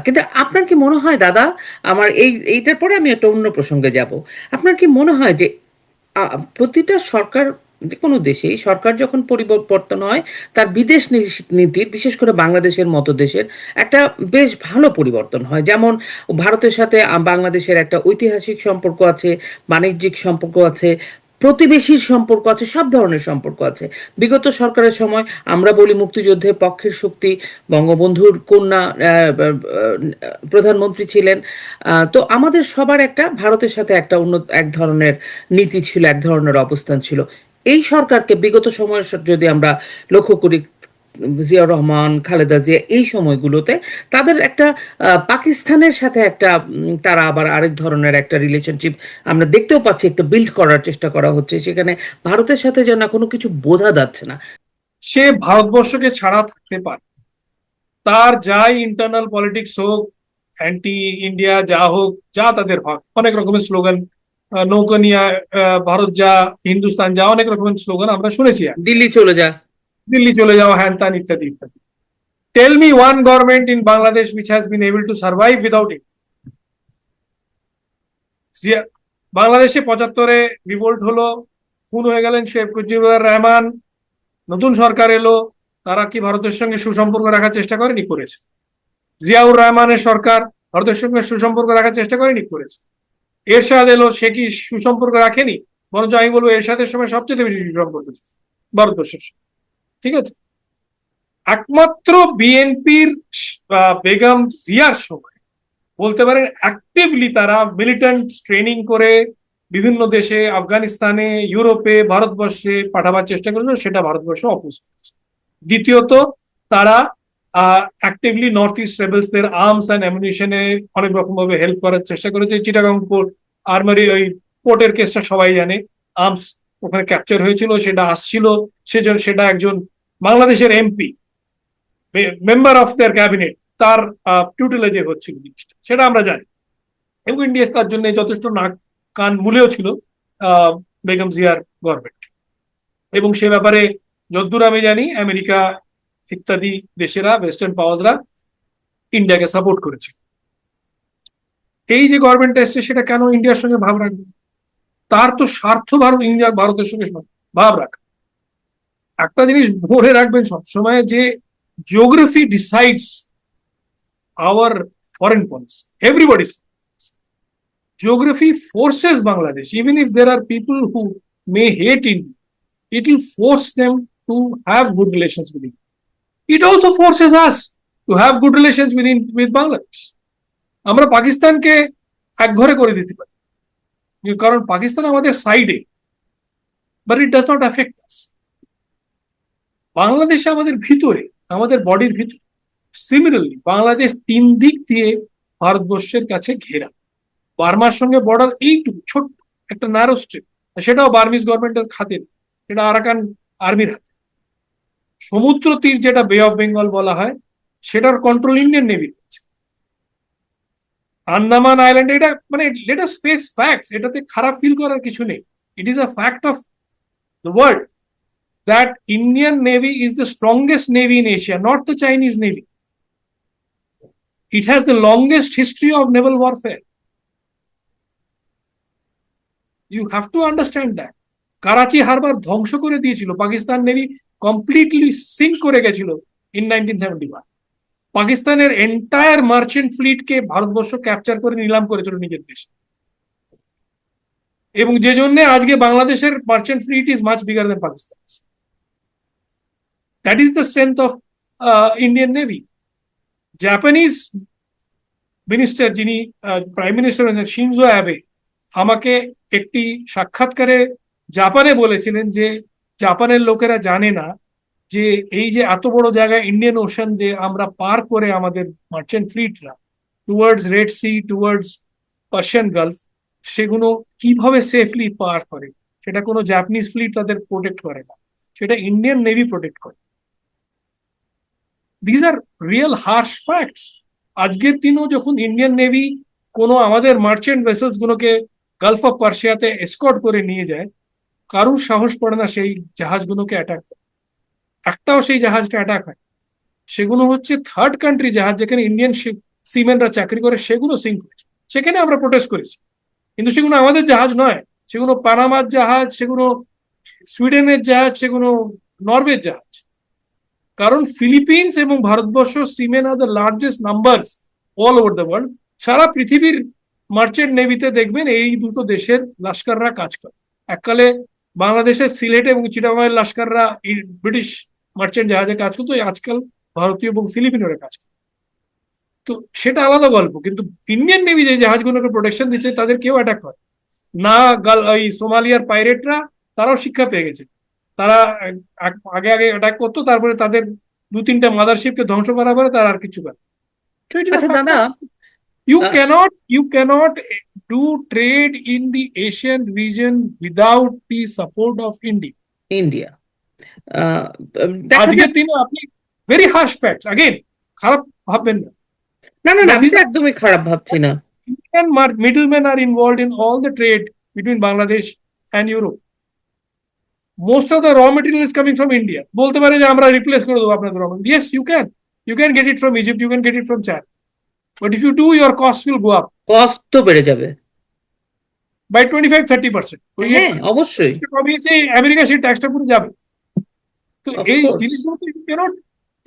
কিন্তু আপনার কি মনে হয় দাদা, আমার এইটার পরে আমি একটা অন্য প্রসঙ্গে যাব। আপনার কি মনে হয় যে প্রতিটা সরকার, যে কোনো দেশেই সরকার যখন পরিবর্তন হয়, তার বিদেশ নীতির, বিশেষ করে বাংলাদেশের মতো দেশের একটা বেশ ভালো পরিবর্তন হয়? যেমন ভারতের সাথে বাংলাদেশের একটা ঐতিহাসিক সম্পর্ক আছে, বাণিজ্যিক সম্পর্ক আছে, প্রতিবেশীর সম্পর্ক আছে, সব ধরনের সম্পর্ক আছে। বিগত সরকারের সময় আমরা বলি মুক্তিযুদ্ধের পক্ষের শক্তি বঙ্গবন্ধুর কন্যা প্রধানমন্ত্রী ছিলেন। তো আমাদের সবার একটা ভারতের সাথে একটা এক ধরনের নীতি ছিল, এক ধরনের অবস্থান ছিল। এই সরকারকে বিগত সময়ের যদি আমরা লক্ষ্য করি, জিয়াউর রহমান, খালেদা জিয়া, এই সময়গুলোতে তাদের একটা পাকিস্তানের সাথে একটা তারা আবার আরেক ধরনের একটা রিলেশনশিপ আমরা দেখতেও পাচ্ছি, একটা বিল্ড করার চেষ্টা করা হচ্ছে। সেখানে ভারতের সাথে যেন কোনো কিছু বোঝা যাচ্ছে না। সে ভারতবর্ষকে ছাড়া থাকতে পারে, তার যাই ইন্টারনাল পলিটিক্স হোক, অ্যান্টি ইন্ডিয়া যা হোক, যা তাদের হোক, অনেক রকমের স্লোগান, নৌকা নিয়ে ভারত যা, হিন্দুস্তান যা, অনেক রকমের স্লোগান আমরা শুনেছি। দিল্লি চলে যা। দিল্লি চলে যাওয়া, হ্যান ত্যান ইত্যাদি ইত্যাদি। Tell me one government in Bangladesh which has been able to survive without it. বাংলাদেশে 75-এ রিভোল্ট হলো, খুন হয়ে গেলেন শেখ মুজিবুর রহমান, নতুন সরকার এলো, তারা কি ভারতের সঙ্গে সুসম্পর্ক রাখার চেষ্টা করেনি? করেছে। জিয়াউর রহমানের সরকার ভারতের সঙ্গে সুসম্পর্ক রাখার চেষ্টা করেনি? করেছে। এরশাদ এলো, সে কি সুসম্পর্ক রাখেনি? বরঞ্চ আমি বলবো এরশাদের সময় সবচেয়ে বেশি সুসম্পর্ক ছিল ভারতবর্ষের সঙ্গে। ঠিক আছে। একমাত্র বিএনপির বেগম জিয়ার সময় বলতে পারেন অ্যাক্টিভলি তারা মিলিটেন্ট ট্রেনিং করে বিভিন্ন দেশে, আফগানিস্তানে, ইউরোপে, ভারতবর্ষে পাঠাবার চেষ্টা করেছিল, সেটা ভারতবর্ষ অপোজ করেছে। দ্বিতীয়ত, তারা অ্যাক্টিভলি নর্থ ইস্ট রেবেলসদের আর্মস অ্যান্ড অ্যামুনিশনে অনেক রকম ভাবে হেল্প করার চেষ্টা করেছে। চিটাগাং পোর্ট, আর্মারি, ওই পোর্টের কেসটা সবাই জানে, আর্মস ওখানে ক্যাপচার হয়েছিল, সেটা আসছিল, সেজন্য সেটা একজন বাংলাদেশের MP, member of their cabinet, তার টিউটেলেজে হচ্ছিল জিনিসটা, সেটা আমরা জানি। এবং ইন্ডিয়া তার জন্য যথেষ্ট নাক কান মুলেও ছিল বেগম জিয়ার গভর্নমেন্ট। এবং সে ব্যাপারে যদ্দূর আমি জানি, আমেরিকা ইত্যাদি দেশেরা, ওয়েস্টার্ন পাওয়ার্সরা ইন্ডিয়াকে সাপোর্ট করেছে। এই যে গভর্নমেন্ট এসছে, সেটা কেন ইন্ডিয়ার সঙ্গে ভাব রাখবে? তার তো স্বার্থ ভারতের সঙ্গে ভাব রাখা। একটা জিনিস মনে রাখবেন সবসময়, যে geography decides hour foreign policy, everybody's. Geography forces Bangladesh, even if there are people who may hate India, it will force them to have good relations with India. It also forces us to have good relations with Bangladesh. আমরা পাকিস্তানকে একঘরে করে দিতে পারি, কারণ পাকিস্তান আমাদের সাইডে, but it does not affect us. Bangladesh আমাদের ভিতরে, আমাদের বডির ভিতরে। সিমিলারলি বাংলাদেশ 3 দিক দিয়ে ভারতবর্ষের কাছে ঘেরা। বার্মার সঙ্গে বর্ডার এইটুকু ছোট্ট একটা ন্যারো স্ট্রিপ, সেটাও বার্মিজ গভর্নমেন্টের খাতে, সেটা আরাকান আর্মির হাতে। সমুদ্র তীর, যেটা বে অফ বেঙ্গল বলা হয়, সেটার কন্ট্রোল ইন্ডিয়ান নেভির কাছে। আন্দামান আইল্যান্ড, এটা মানে লেট আস ফেস ফ্যাক্টস, এটাতে খারাপ ফিল করার কিছু নেই। ইট is a fact of the world. that Indian Navy is the strongest navy in Asia, not the Chinese Navy. It has the longest history of naval warfare. You have to understand that. Karachi Harbor ধ্বংস করে দিয়েছিল, পাকিস্তান নেভি কমপ্লিটলি সিঙ্ক করে গেছিল ইন 1971। পাকিস্তানের এন্টায়ার মার্চেন্ট ফ্লিটকে ভারতবর্ষ ক্যাপচার করে নিলাম করেছিল নিজের দেশে, এবং যে জন্য আজকে বাংলাদেশের merchant fleet is much bigger than Pakistan. That is the strength of Indian navy. Japanese minister, যিনি প্রাইম মিনিস্টার হয়েছেন, শিনজো অ্যাবে, আমাকে একটি সাক্ষাৎকারে জাপানে বলেছিলেন যে জাপানের লোকেরা জানে না যে এই যে এত বড় জায়গায় ইন্ডিয়ান ওশান যে আমরা পার করে আমাদের মার্চেন্ট ফ্লিটরা towards Red Sea, towards Persian Gulf, সেগুলো কিভাবে সেফলি পার করে, সেটা কোনো জাপানিজ ফ্লিট তাদের প্রোটেক্ট করে না, সেটা ইন্ডিয়ান নেভি প্রোটেক্ট করে। These are real harsh facts. আজকের দিনও যখন ইন্ডিয়ান নেভি কোনো আমাদের মার্চেন্ট ভেসেলস গুলোকে গালফ অফ পার্সিয়াতে এসকর্ট করে নিয়ে যায়, কারুর সাহস পড়ে না সেই জাহাজগুলোকে অ্যাটাক করে। একটাও সেই জাহাজটা অ্যাটাক হয়, সেগুলো হচ্ছে থার্ড কান্ট্রি জাহাজ, যেখানে ইন্ডিয়ান সিমেনরা চাকরি করে, সেগুলো সিঙ্ক হয়েছে, সেখানে আমরা প্রোটেস্ট করেছি। কিন্তু সেগুলো আমাদের জাহাজ নয়, সেগুলো পানামার জাহাজ, সেগুলো সুইডেনের জাহাজ, সেগুলো নরওয়ের জাহাজ। কারণ ফিলিপিন্স এবং Bharatvarsha seamen are the largest numbers all over the world. সারা পৃথিবীর মার্চেন্ট নেভিতে দেখবেন এই দুটো দেশের লস্কররা কাজ করে। এককালে বাংলাদেশের সিলেট এবং চিটাগাংয়ের লস্কররা ব্রিটিশ মার্চেন্ট জাহাজে কাজ করতো, আজকাল ভারতীয় এবং ফিলিপিনোরা কাজ করে। তো সেটা আলাদা গল্প। কিন্তু ইন্ডিয়ান নেভি যে জাহাজগুলোকে প্রোটেকশন দিচ্ছে, তাদের কেউ অ্যাটাক করে না। এই সোমালিয়ার পাইরেটরা, তারাও শিক্ষা পেয়ে গেছে। তারা আগে আগে অ্যাটাক করতো, তারপরে তাদের 2-3টা মাদারশিপকে ধ্বংস করার পরে তারা আর কিছু করে। আচ্ছা দাদা, You cannot do trade in the Asian region without the support of India. India দেখা আজকের দিনে আপনি ভেরি হার্শ ফ্যাক্টস, অ্যাগেন খারাপ ভাববেন না। না না না, আমি তো একদমই খারাপ ভাবছি না। Indian middlemen are involved in all the trade between Bangladesh and Europe. Most of the raw material is coming from India. বলতে পারে যে আমরা রিপ্লেস করে দেবো আপনাদের raw material. Yes, you can get it from Egypt, you can get it from China, but if you do, your cost will go up কষ্ট তো বেড়ে যাবে। by 25-30%. হ্যাঁ অবশ্যই, কমিয়েছে আমেরিকা, সেই ট্যাক্সটা পুরো যাবে। তো Of এই course. জিনিসগুলো তো cannot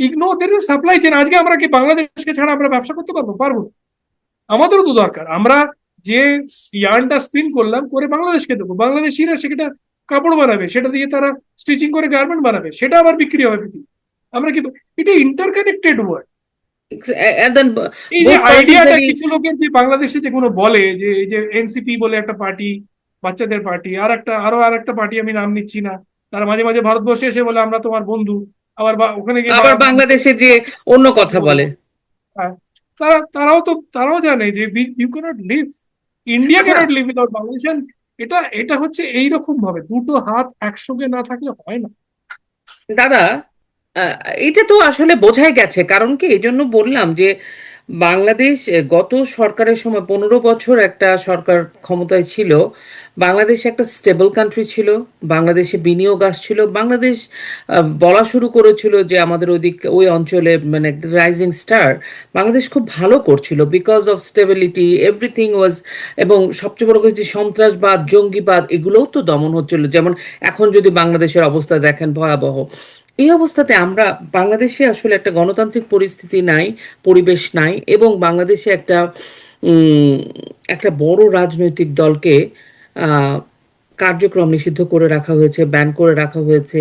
ignore. There is supply chain. আজকে আমরা কি বাংলাদেশকে ছাড়া আমরা ব্যবসা করতে পারবো না? আমাদেরও তো দরকার। আমরা যে ইয়ার্নটা স্পিন করলাম, করে বাংলাদেশকে দেবো, বাংলাদেশিরা সেটা কাপড় বানাবে, সেটা দিয়ে তারা স্টিচিং করে গার্মেন্ট বানাবে, সেটা আবার বিক্রি হবে পৃথিবী। আমরা কি, এটা ইন্টারকানেক্টেড ওয়ার্ল্ড। And then এই যে both parties আইডিয়াটা are কিছু লোকের, যে বাংলাদেশে যেগুলো বলে যে এই যে এনসিপি বলে একটা পার্টি, বাচ্চাদের পার্টি, আরো একটা পার্টি, আমি নাম নিচ্ছি না, তারা মাঝে মাঝে ভারতবর্ষে এসে বলে আমরা তোমার বন্ধু, আবার ওখানে গিয়ে আবার বাংলাদেশে যে অন্য কথা বলে। হ্যাঁ, তারাও জানে যে ইউ ক্যানট লিভ, ইন্ডিয়া আচ্ছা। Cannot live without Bangladesh. এটা হচ্ছে এইরকম ভাবে দুটো হাত একসঙ্গে না থাকলে হয় না। দাদা, আহ, এটা তো আসলে বোঝাই গেছে। কারণ কি, এই জন্য বললাম যে বাংলাদেশ গত সরকারের সময় 15 বছর একটা সরকার ক্ষমতায় ছিল। বাংলাদেশ একটা স্টেবল কান্ট্রি ছিল, বাংলাদেশে বিনিয়োগ আসছিল, বাংলাদেশ বলা শুরু করেছিল যে আমাদের ওই অঞ্চলে মানে রাইজিং স্টার। বাংলাদেশ খুব ভালো করছিল because of stability, everything was. এবং সবচেয়ে বড় কথা যে সন্ত্রাসবাদ, জঙ্গিবাদ, এগুলোও তো দমন হচ্ছিল। যেমন এখন যদি বাংলাদেশের অবস্থা দেখেন, ভয়াবহ। এই অবস্থাতে আমরা বাংলাদেশে আসলে একটা গণতান্ত্রিক পরিস্থিতি নাই, পরিবেশ নাই, এবং বাংলাদেশে উম, একটা বড় রাজনৈতিক দলকে আহ, কার্যক্রম নিষিদ্ধ করে রাখা হয়েছে, ব্যান করে রাখা হয়েছে।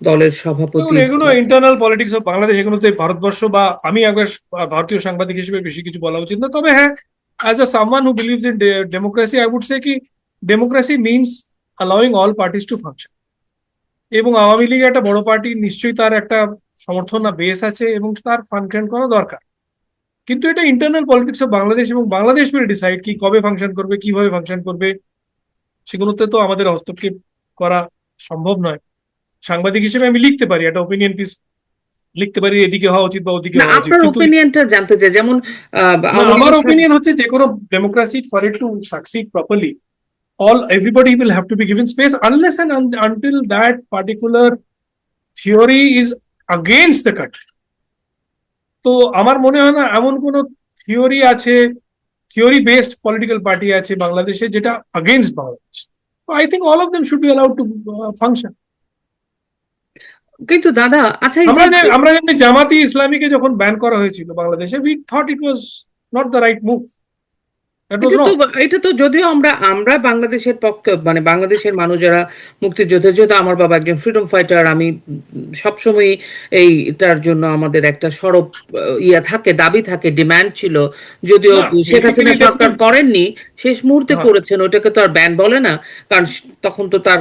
দলের সভাপতি, এগুলো ইন্টারনাল পলিটিক্স অফ বাংলাদেশ, এগুলোতে ভারতবর্ষ বা আমি একবার ভারতীয় সাংবাদিক হিসেবে বেশি কিছু বলা উচিত না। তবে হ্যাঁ, as a someone who believes in democracy, I would say কি democracy means allowing all parties to function. এবং আওয়ামী লীগ একটা বড় পার্টি, নিশ্চয়ই তার একটা সমর্থন না বেস আছে এবং তার ফাংশন করা দরকার। কিন্তু এটা ইন্টারনাল পলিটিক্স অফ বাংলাদেশ, এবং বাংলাদেশ উইল ডিসাইড কি কবে ফাংশন করবে, কিভাবে ফাংশন করবে, সেগুলোতে তো আমাদের হস্তক্ষেপ করা সম্ভব নয়। সাংবাদিক হিসেবে আমি লিখতে পারি, একটা ওপিনিয়ন পিস লিখতে পারি, এদিকে হওয়া উচিত বা ওদিকে না, হওয়া উচিত, আপনার কিন্তু ওপিনিয়নটা জানতে চাই। যেমন আমার ওপিনিয়ন হচ্ছে যে কোনো democracy, for it to succeed properly, everybody will have to be given space unless and until that particular theory is against the country. তো আমার মনে হয় না এমন কোন থিওরি আছে, থিওরি বেসড পলিটিক্যাল পার্টি আছে বাংলাদেশে যেটা against Bangladesh. I think all of them should be allowed to function. কিন্তু দাদা, আচ্ছা, এই যে আমরা যেমনি জামাতি ইসলামীকে যখন ব্যান করা হয়েছিল বাংলাদেশে, we thought it was not the right move, that was এটা তো রং। এটা তো যদিও আমরা আমরা বাংলাদেশের পক্ষে, মানে বাংলাদেশের মানুষ যারা মুক্তিযোদ্ধা, যেহেতু আমার বাবা একজন ফ্রিডম ফাইটার, আমি সবসময় এইটার জন্য আমাদের একটা সরব ইয়া থাকে, দাবি থাকে, ডিমান্ড ছিল। যদিও না শেখ হাসিনা বেসিক্যালি সরকার দেখুন, করেননি, শেষ মুহূর্তে হ্যাঁ, করেছেন, ওটাকে তো আর ব্যান বলে না। কারণ তখন তো তার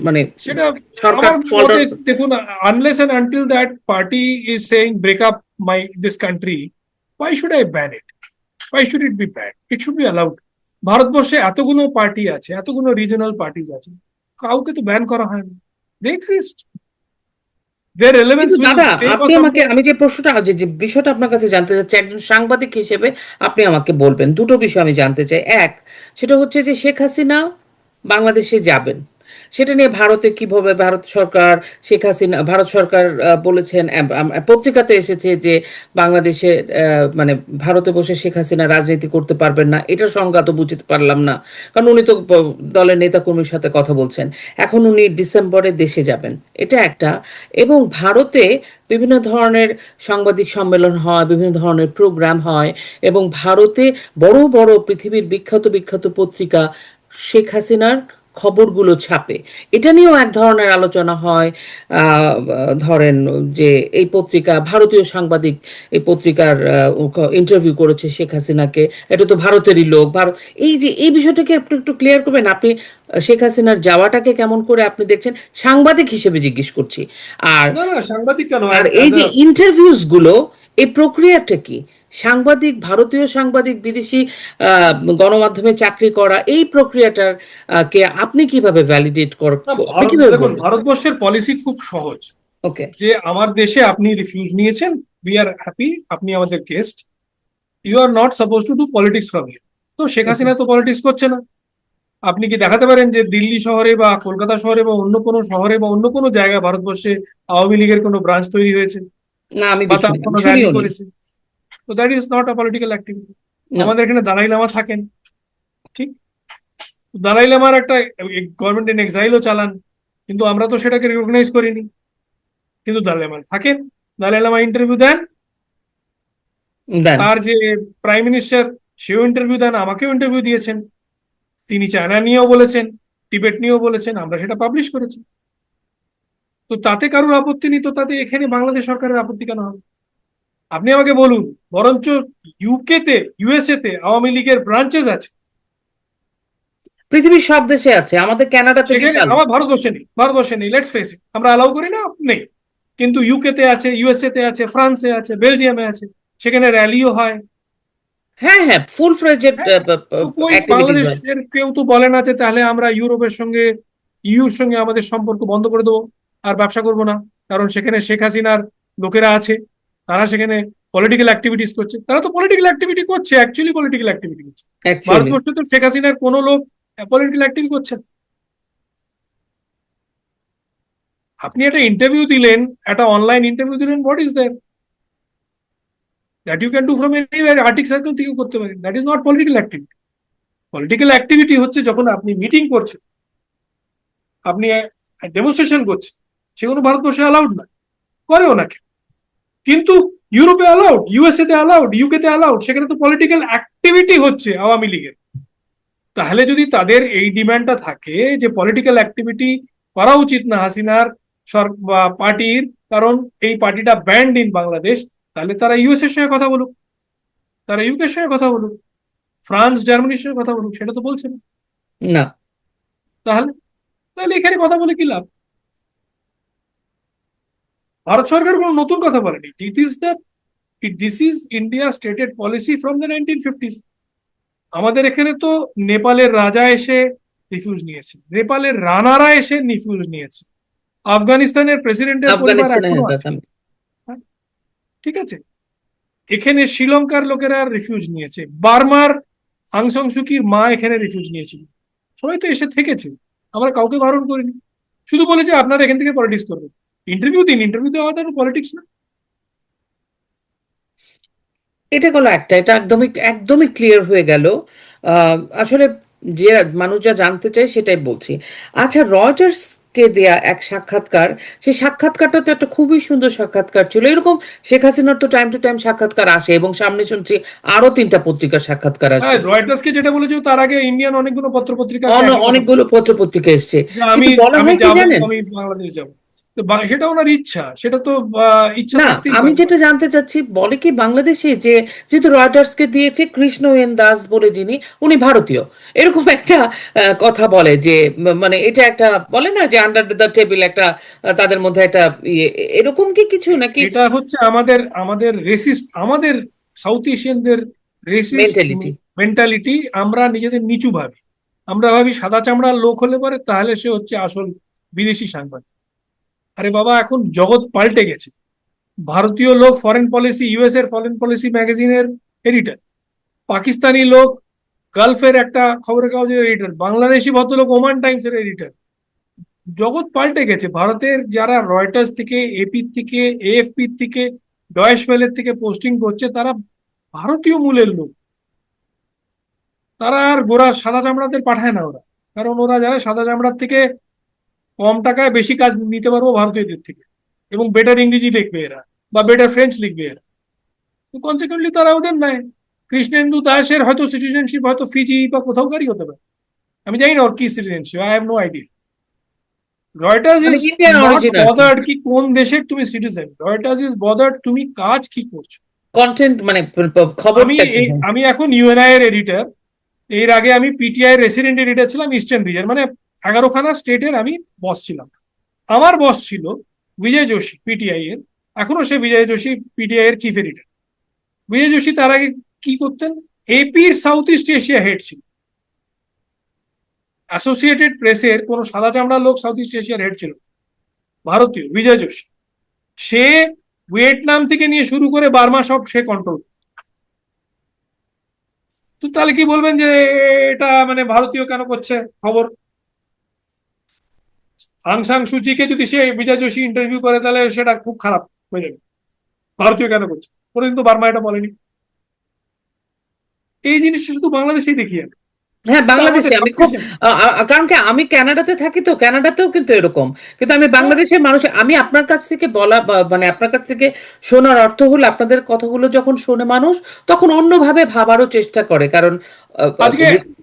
মানে সেটা সরকার আমার মতে দেখুন, unless and until that party is saying break up my this country, why should I ban it? Why should it be ban? It should be allowed. ভারতবর্ষে এতগুলো পার্টি আছে, এতগুলো রিজনাল পার্টিজ আছে, কাউকে তো ব্যান করা হয় না। দে এক্সিস্ট, দেয়ার রেলেভেন্স কিন্তু উইল দাদা, স্টে ফর আপনি সাম আমাকে, টাইম। আমি যে প্রশ্নটা, যে বিষয়টা আপনার কাছে জানতে চাচ্ছি একজন সাংবাদিক হিসেবে, আপনি আমাকে বলবেন দুটো বিষয় আমি জানতে চাই। এক, সেটা হচ্ছে যে শেখ হাসিনা বাংলাদেশে যাবেন, সেটা নিয়ে ভারতে কিভাবে ভারত সরকার, শেখ হাসিনা, ভারত সরকার বলেছেন, পত্রিকাতে এসেছে যে বাংলাদেশে মানে ভারতে বসে শেখ হাসিনা রাজনীতি করতে পারবেন না। এটার সংজ্ঞা তো বুঝতে পারলাম না, কারণ উনি তো দলের নেতাকর্মীর সাথে কথা বলছেন। এখন উনি ডিসেম্বরে দেশে যাবেন, এটা একটা। এবং ভারতে বিভিন্ন ধরনের সাংবাদিক সম্মেলন হয়, বিভিন্ন ধরনের প্রোগ্রাম হয়, এবং ভারতে বড় বড় পৃথিবীর বিখ্যাত বিখ্যাত পত্রিকা শেখ হাসিনার খবরগুলো ছাপে। এটা নিয়েও এক ধরনের আলোচনা হয়। ধরেন যে এই পত্রিকা, ভারতীয় সাংবাদিক এই পত্রিকার ইন্টারভিউ করেছে শেখ হাসিনাকে, এটা তো ভারতেরই লোক, ভারত। এই যে এই বিষয়টাকে আপনি একটু ক্লিয়ার করবেন, আপনি শেখ হাসিনার যাওয়াটাকে কেমন করে আপনি দেখছেন, সাংবাদিক হিসেবে জিজ্ঞেস করছি। আর না না, সাংবাদিক কেন, আর এই অ্যাজ যে ইন্টারভিউস গুলো, এই প্রক্রিয়াটা কি? সাংবাদিক, ভারতীয় সাংবাদিক বিদেশি গণমাধ্যমে চাকরি করা, এই প্রক্রিয়াটার কে আপনি কিভাবে ভ্যালিডেট না, আপনি ভারত কিভাবে দেখুন, বলবেন? ভারতবর্ষের পলিসি খুব সহজ, ওকে। যে আমার দেশে আপনি রিফিউজ নিয়েছেন, উই আর হ্যাপি, আপনি আমাদের guest, you are not suppose to do politics from here. তো শেখ ওকে। হাসিনা তো পলিটিক্স করছে না। আপনি কি দেখাতে পারেন যে দিল্লি শহরে বা কলকাতা শহরে বা অন্য কোনো শহরে বা অন্য কোনো জায়গায় ভারতবর্ষে আওয়ামী লীগের কোনো ব্রাঞ্চ তৈরি হয়েছে না, আমি বা তার দেখিনি, আমি কোনো র্যালি শুনিও নি। করেছে? তো that is not a political activity. না। আমাদের এখানে দালাই লামা থাকেন, ঠিক, দালাই লামার একটা গভর্নমেন্ট ইন এক্সাইলও চালান, কিন্তু আমরা তো সেটাকে রিকগনাইজ করিনি। কিন্তু দালাই লামা থাকেন, দালাই লামা ইন্টারভিউ দেন, দেন। তার যে প্রাইম মিনিস্টার, সেও ইন্টারভিউ দেন, আমাকেও ইন্টারভিউ দিয়েছেন। তিনি চায়না নিয়েও বলেছেন, টিবেট নিয়েও বলেছেন, আমরা সেটা পাবলিশ করেছি। তো তাতে কারোর আপত্তি নেই, তো তাতে এখানে বাংলাদেশ সরকারের আপত্তি কেন হবে? আপনি আমাকে বলুন, বরঞ্চ ইউকে তে, ইউএসএ তে আওয়ামী লীগের ব্রাঞ্চেস আছে, পৃথিবীর সব দেশে আছে, আমাদের কানাডাতে সেখানে বিশাল। আমার ভারতবর্ষে নেই, ভারতবর্ষে নেই, লেটস ফেস ইট, আমরা অ্যালাউ করি না, নেই। কিন্তু ইউকে তে আছে, ইউএসএ তে আছে, ফ্রান্সে আছে, বেলজিয়ামে আছে, সেখানে র্যালিও হয়। হ্যাঁ, হ্যাঁ, ফুল ফ্লেজেড হ্যাঁ, তো কই অ্যাক্টিভিটিস হয়। বাংলাদেশের কেউ তো বলে না যে তাহলে আমরা ইউরোপের সঙ্গে, ইউর সঙ্গে আমাদের সম্পর্ক বন্ধ করে দেবো, আর ব্যবসা করবো না, কারণ সেখানে শেখ হাসিনার লোকেরা আছে, তারা সেখানে পলিটিক্যাল অ্যাক্টিভিটিস করছে। তারা তো পলিটিক্যাল অ্যাক্টিভিটি করছে, অ্যাকচুয়ালি পলিটিক্যাল অ্যাক্টিভিটি করছে। অ্যাকচুয়ালি। ভারতবর্ষে তো শেখ হাসিনার কোনো লোক পলিটিক্যাল অ্যাক্টিভিটি করছে না। আপনি একটা ইন্টারভিউ দিলেন, একটা অনলাইন ইন্টারভিউ দিলেন, what is that that you can do from anywhere, Arctic circle থেকেও করতে পারেন, that is not political activity. Political activity হচ্ছে যখন আপনি মিটিং করছেন, আপনি ডেমনস্ট্রেশন করছেন, সেগুলো ভারতবর্ষে অ্যালাউড না, করেও না কেউ। কিন্তু ইউরোপে অ্যালাউড, ইউএসএ তে অ্যালাউড, ইউকে তে অ্যালাউড, সেখানে তো পলিটিক্যাল অ্যাক্টিভিটি হচ্ছে আওয়ামী লীগের। তাহলে যদি তাদের এই ডিমান্ডটা থাকে যে পলিটিক্যাল অ্যাক্টিভিটি করা উচিত না হাসিনার পার্টির, কারণ এই পার্টিটা ব্যান্ড ইন বাংলাদেশ, তাহলে তারা ইউএস এর সঙ্গে কথা বলুক, তারা ইউকে এর সঙ্গে কথা বলুক, ফ্রান্স জার্মানির সঙ্গে কথা বলুক, সেটা তো বলছে না। না। তাহলে তাহলে এখানে কথা বলে কি লাভ? ভারত সরকার কোনো নতুন কথা বলেনি, it is the, this is India stated policy from the 1950s। আমাদের এখানে তো নেপালের রাজা এসে রিফিউজ নিয়েছে, নেপালের রানারা এসে রিফিউজ নিয়েছে, আফগানিস্তানের প্রেসিডেন্টের পরিবার আফগানিস্তানে, এখনো হ্যাঁ, আছে। কথা। হ্যাঁ, ঠিক আছে, এখানে শ্রীলঙ্কার লোকেরা রিফিউজ নিয়েছে, বার্মার আং সাং সুকির মা এখানে রিফিউজ নিয়েছিল, সবাই তো এসে থেকেছে, আমরা কাউকে বারণ করিনি, শুধু বলেছে আপনারা এখান থেকে পলিটিক্স করবেন। ইন্টারভিউ দিন, ইন্টারভিউ দেওয়া তো পলিটিক্স না। এটা গেল একটা, এটা একদমই একদমই ক্লিয়ার হয়ে গেল। আসলে যে মানুষ যা জানতে চায় সেটাই বলছি। আচ্ছা, রয়টার্স কে দেয়া এক সাক্ষাৎকার, সেই সাক্ষাৎকারটা তো একটা খুবই সুন্দর সাক্ষাৎকার ছিল। এরকম শেখ হাসিনার তো টাইম টু টাইম সাক্ষাৎকার আসে, এবং সামনে শুনছি আরো 3টা পত্রিকার সাক্ষাৎকার হ্যাঁ, আসবে। রয়টার্সকে যেটা বলেছে, তার আগে ইন্ডিয়ান অনেকগুলো পত্র পত্রিকাকে একই কথা অনেকগুলো পত্র পত্রিকা এসছে, যে আমি কিন্তু বলা আমি হয় কি যাব, জানেন? আমি বাংলাদেশ যাব। তো সেটা ওনার ইচ্ছা, সেটা তো ইচ্ছা না, থাকতেই আমি পারে। যেটা জানতে চাচ্ছি, বলে কি বাংলাদেশে যে যেহেতু রয়টার্সকে দিয়েছে কৃষ্ণ এন দাস বলে যিনি, উনি ভারতীয়, এরকম একটা কথা বলে যে মানে এটা একটা বলে না যে আন্ডার দ্য টেবিল একটা তাদের মধ্যে একটা ইয়ে, এরকম কি কিছু নাকি? এটা হচ্ছে আমাদের আমাদের রেসিস্ট, আমাদের সাউথ এশিয়ানদের রেসিস্ট মেন্টালিটি। মেন্টালিটি। আমরা নিজেদের নিচু ভাবি। আমরা ভাবি সাদা চামড়ার লোক হলে পরে তাহলে সে হচ্ছে আসল বিদেশি সাংবাদিক। আরে বাবা, এখন জগৎ পাল্টে গেছে। ভারতীয় লোক ফরেন পলিসি, ইউএস এর ফরেন পলিসি ম্যাগাজিনের এডিটর, পাকিস্তানি লোক গালফের একটা খবরের কাগজের এডিটর, বাংলাদেশি ভদ্রলোক ওমান টাইমস এর এডিটর। জগৎ পাল্টে গেছে। ভারতের যারা রয়টার্স থেকে, এপি থেকে, এএফপি থেকে, ডয়েশ ওয়েলের থেকে পোস্টিং করছে, তারা ভারতীয় মূলের লোক। তারা আর গোরা সাদা চামড়াদের পাঠায় না ওরা, কারণ ওরা জানে সাদা চামড়ার থেকে কম টাকায় বেশি কাজ নিতে পারবো ভারতীয়দের থেকে, এবং বেটার ইংরেজি লিখবে এরা, বা বেটার ফ্রেঞ্চ লিখবে এরা। তো কনসিকুয়েন্টলি তারা ওদের নেয়। কৃষ্ণেন্দু দাসের হয়তো সিটিজেনশিপ হয়তো ফিজি বা কোথাওকারই হতে পারে, আমি জানি না ওর কি citizenship, I have no idea. Reuters মানে ইজ ইন্ডিয়ান নট অরিজিন আর কি। বদার্ড কি কোন দেশের তুমি সিটিজেন, রয়টার্স ইজ বদার্ড তুমি কাজ কি করছো। কন্টেন্ট মানে আমি খবরটা কি? আমি এখন ইউএনআই এর এডিটর। এর আগে আমি পিটিআই এর রেসিডেন্ট এডিটর ছিলাম ইস্টার্ন রিজন, মানে 11খানা স্টেটের আমি বস ছিলাম। আমার বস ছিল বিজয় যোশী পিটিআই এর, এখনো সে বিজয় যোশী পিটিআই এর চিফ এডিটর। বিজয় যোশী তার আগে কি করতেন, এপির সাউথ ইস্ট এশিয়া হেড ছিল। অ্যাসোসিয়েটেড প্রেসের কোন সাদা চামড়ার লোক সাউথ ইস্ট এশিয়ার হেড ছিল ভারতীয় বিজয় যোশী। সে ভিয়েতনাম থেকে নিয়ে শুরু করে বার্মা সব সে কন্ট্রোল। তো তাহলে কি বলবেন যে এটা মানে ভারতীয় কেন করছে খবর? আং সাং সুচিকে যদি সে বিজয় যোশী ইন্টারভিউ করে, তাহলে সেটা খুব খারাপ হয়ে যাবে। ভারতীয় কেন করছে, কোনোদিন তো বার্মা এটা বলেনি। এই জিনিসটা শুধু বাংলাদেশেই দেখি আমি। হ্যাঁ, এটা বাংলাদেশে আমাদের আমি সাউথ খুব এশিয়ান। কারণ কি আমি কানাডাতে থাকি, তো কানাডাতেও কিন্তু এরকম। কিন্তু আমি হ্যাঁ, বাংলাদেশের মানুষ, আমি আপনার কাছ থেকে বলা মানে আপনার কাছ থেকে শোনার অর্থ হলো আপনাদের কথাগুলো যখন শোনে মানুষ, তখন অন্যভাবে ভাবারও চেষ্টা করে, কারণ আহ, আজকে আহ,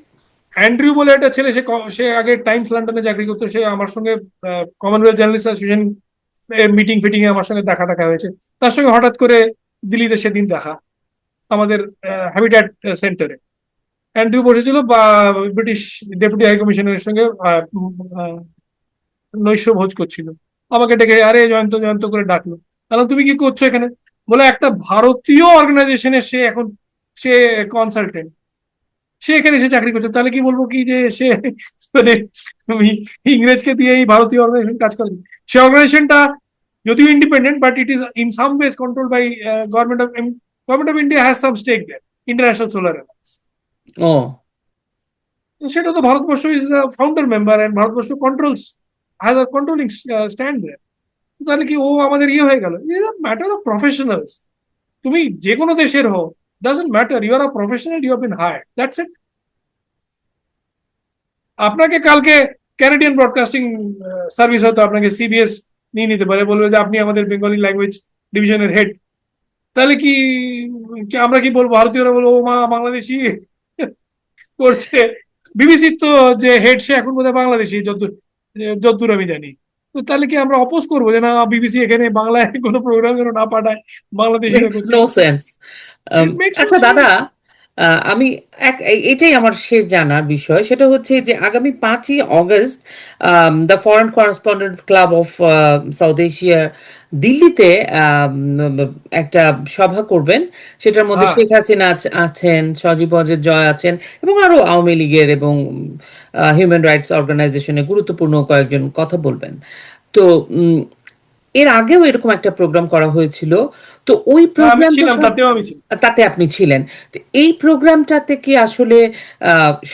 অ্যান্ড্রিউ বলে একটা ছেলে, সে আগে টাইমস লন্ডনে চাকরি করতো, সে আমার সঙ্গে কমনওয়েলথ জার্নালিস্ট অ্যাসোসিয়েশন মিটিং ফিটিং এ আমার সঙ্গে দেখা টাকা হয়েছে। তার সঙ্গে হঠাৎ করে দিল্লিতে সেদিন দেখা, আমাদের হ্যাবিট্যাট সেন্টারে অ্যান্ড্রিউ বসেছিল, বা ব্রিটিশ ডেপুটি হাই কমিশনারের সঙ্গে নৈশ ভোজ করছিল। আমাকে ডেকে আরে জয়ন্ত জয়ন্ত করে ডাকলো। তাহলে তুমি কি করছো এখানে? বলে একটা ভারতীয় অর্গানাইজেশনের সে এখন সে কনসালটেন্ট, সে এখানে এসে চাকরি করছে। তাহলে কি বলবো কি যে সে মানে তুমি ইংরেজকে দিয়ে এই ভারতীয় অর্গানাইজেশন কাজ করে। সে অর্গানাইজেশনটা যদিও independent, but it is in some ways control by government of India has some stake there, International Solar Alliance. ও সেটা তো Bharatvarsha is the founder member, and Bharatvarsha controls, has a controlling stand there. তাহলে কি ও আমাদের ইয়ে হয়ে গেল? Matter of professionals. তুমি যে কোনো দেশের হও, doesn't matter, you are a professional, you have been hired, that's it. আপনাকে কালকে ক্যানাডিয়ান ব্রডকাস্টিং সার্ভিস হয়তো আপনাকে সিবিএস নিয়ে নিতে পারে, বলবে যে আপনি আমাদের বেঙ্গলি ল্যাঙ্গুয়েজ ডিভিশনের হেড। তাহলে কি আমরা কি বলবো? ভারতীয়রা বলবো ও মা, বাংলাদেশি করছে। বিবিসির তো যে হেড, সে এখন বোধহয় বাংলাদেশি, যতদূর আমি জানি। তো তাহলে কি আমরা অপোজ করবো যে না, বিবিসি এখানে বাংলায় কোনো প্রোগ্রাম যেন না পাঠায়, বাংলাদেশিরা মেক্স করছে? No sense. It makes no আচ্ছা দাদা, সেন্স। আমি এটাই আমার শেষ জানার বিষয়, সেটা হচ্ছে যে আগামী 5ই August the Foreign Correspondent Club of South Asia দিল্লিতে একটা সভা করবেন। সেটার মধ্যে হ্যাঁ, শেখ হাসিনা আছেন, সজীব ওয়াজেদ জয় আছেন, এবং আরো আওয়ামী লীগের এবং হিউম্যান রাইটস অর্গানাইজেশনের গুরুত্বপূর্ণ কয়েকজন কথা বলবেন। তো এর আগেও এরকম একটা প্রোগ্রাম করা হয়েছিল। তো ওই আমি প্রোগ্রামটা ছিলাম, তাতেও আমি ছিলাম। তাতে আপনি ছিলেন। তো এই প্রোগ্রামটাতে কি আসলে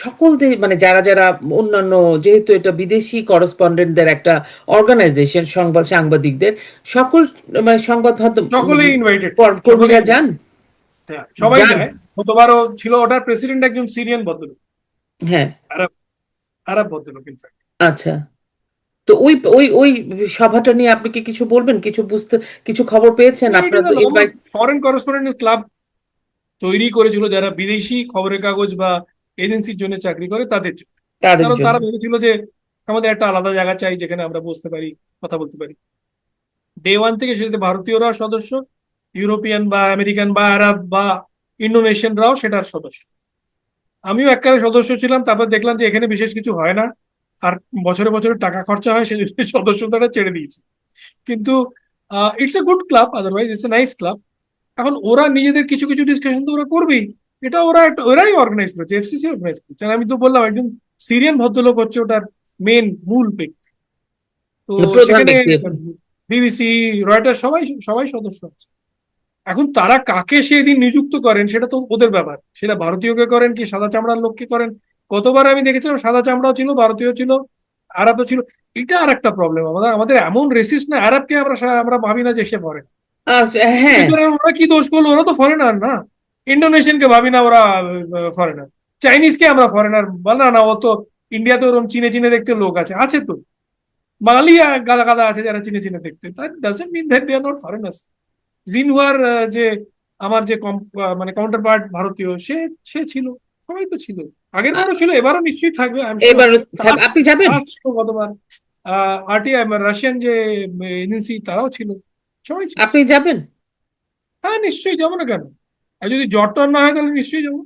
সকল মানে যারা যারা অন্যান্য, যেহেতু এটা বিদেশি করেসপন্ডেন্টদের একটা অর্গানাইজেশন, সাংবাদিকদের সকল, মানে সংবাদ মাধ্যম সকলেই ইনভাইটেড, সকলেই কর্মীরা invited। যান? হ্যাঁ, সবাই যান। যায়। গতবারও ছিল, ওটার প্রেসিডেন্ট একজন সিরিয়ান ভদ্রলোক, হ্যাঁ। আরব আরব ভদ্রলোক ইনফ্যাক্ট। আচ্ছা। তো ওই ওই ওই সভাটা নিয়ে আপনি কি কিছু বলবেন? কিছু বুঝতে, কিছু খবর পেয়েছেন? ইট আপনারা ইজ আ তো normal invite foreign Correspondent club তৈরি করেছিল যারা বিদেশি খবরের কাগজ বা এজেন্সির জন্য চাকরি করে তাদের জন্য। তাদের কারণ জন্য। তারা ভেবেছিল যে আমাদের একটা আলাদা জায়গা চাই যেখানে আমরা বসতে পারি, কথা বলতে পারি। ডে ওয়ান থেকে সেটাতে ভারতীয়রা সদস্য, ইউরোপিয়ান বা আমেরিকান বা আরব বা ইন্দোনেশিয়ানরাও সেটার সদস্য। আমিও এককালে সদস্য ছিলাম, তারপর দেখলাম যে এখানে বিশেষ কিছু হয় না, আর বছরে বছরে টাকা খরচা হয়, সেই জন্য সদস্যতাটা ছেড়ে দিয়েছি। কিন্তু it's a good club, otherwise it's a nice club. এখন ওরা নিজেদের কিছু কিছু ডিসকাশন তো ওরা করবেই, এটা ওরাই অর্গানাইজ করেছে, এফসিসি অর্গানাইজ করেছে। আর আমি তো বললাম একজন সিরিয়ান ভদ্রলোক হচ্ছে ওটার মেন মূল ব্যক্তি। তো প্রধান সেখানে ব্যক্তি। বিবিসি, রয়টার সবাই সবাই সদস্য আছে। এখন তারা কাকে সেদিন নিযুক্ত করেন সেটা তো ওদের ব্যাপার, সেটা ভারতীয়কে করেন কি সাদা চামড়ার লোককে করেন। কতবার আমি দেখেছিলাম সাদা চামড়াও ছিল, ভারতীয় ছিল, আরবও ছিল। এটা আর একটা প্রবলেম, আমাদের আমাদের এমন রেসিস্ট না, আরবকে আমরা ভাবি না যে সে ফরেন। আচ্ছা, হ্যাঁ। বেচারা ওরা কি দোষ করলো, ওরা তো ফরেনার না। ইন্দোনেশিয়ানকে ভাবি না ওরা ফরেনার, চাইনিজকে আমরা ফরেনার, না না ও তো ইন্ডিয়াতে ওরকম চিনে চিনে দেখতে লোক আছে, আছে তো বাঙালি গাদা গাদা আছে যারা চিনে চিনে দেখতে, that doesn't mean that they are not foreigners. জিনহুয়ার যে আমার যে মানে কাউন্টার পার্ট ভারতীয়, সে সে ছিল, সবাই তো ছিল, আগের আ- বারও ছিল, এবারও নিশ্চয়ই থাকবে আই এম শিওর। এবার আপনি যাবেন? গতবার আরটিআই রাশিয়ান যে এজেন্সি তারাও ছিল, সবাই ছিল। আপনি যাবেন? হ্যাঁ নিশ্চয়ই, যাবো না কেন? আর যদি জ্বর টর না হয় তাহলে নিশ্চয়ই যাবো।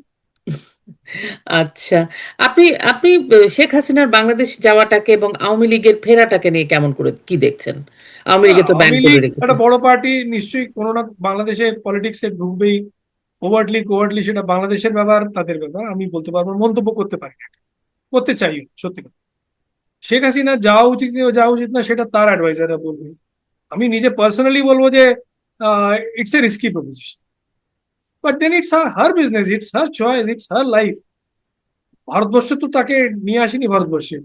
আচ্ছা। আপনি আপনি শেখ হাসিনার বাংলাদেশ যাওয়াটাকে এবং আওয়ামী লীগের ফেরাটাকে নিয়ে কেমন করে কি দেখছেন? আওয়ামী লীগে তো ব্যান আওয়ামী করে লীগ রেখেছে। একটা বড় পার্টি, নিশ্চয়ই কোনো না বাংলাদেশের পলিটিক্সে ঢুকবেই, ওভারটলি কোভারটলি, সেটা বাংলাদেশের ব্যাপার, তাদের ব্যাপার, আমি বলতে পারবো না, মন্তব্য করতে পারি না, করতে চাই সত্যি কথা। শেখ হাসিনা যাওয়া উচিত কি যাওয়া উচিত না সেটা তার অ্যাডভাইজাররা বলবে। আমি নিজে পার্সোনালি বলবো যে it's a risky proposition, but then it's her business, it's her choice, it's her life. Bharatvarsha তো তাকে নিয়ে আসেনি ভারতবর্ষে,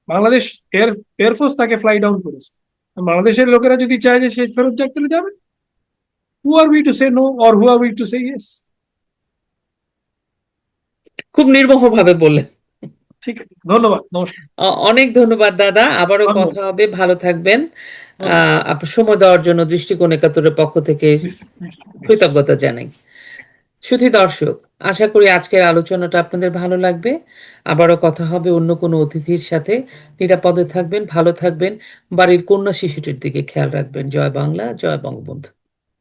বাংলাদেশ এয়ার এয়ারফোর্স তাকে ফ্লাই ডাউন করেছে। বাংলাদেশের লোকেরা যদি চায় যে সে ফেরত যাক, তাহলে যাবে। Who are we to say no, or who are we to say yes? খুব নির্মোহভাবে বললেন। ঠিক আছে, ধন্যবাদ, নমস্কার। অনেক ধন্যবাদ দাদা, আবারও ধন্যবাদ, কথা হবে, ভালো থাকবেন। ধন্যবাদ। আপনার সময় দেওয়ার জন্য দৃষ্টিকোণ একাত্তরের পক্ষ থেকে নিশ্চয়ই, নিশ্চয়ই, নিশ্চয়ই। কৃতজ্ঞতা জানাই। সুধী দর্শক, আশা করি আজকের আলোচনাটা আপনাদের ভালো লাগবে। আবারও কথা হবে অন্য কোনো অতিথির সাথে। নিরাপদে থাকবেন, ভালো থাকবেন, বাড়ির কন্যা শিশুটির দিকে খেয়াল রাখবেন। জয় বাংলা, জয় বঙ্গবন্ধু।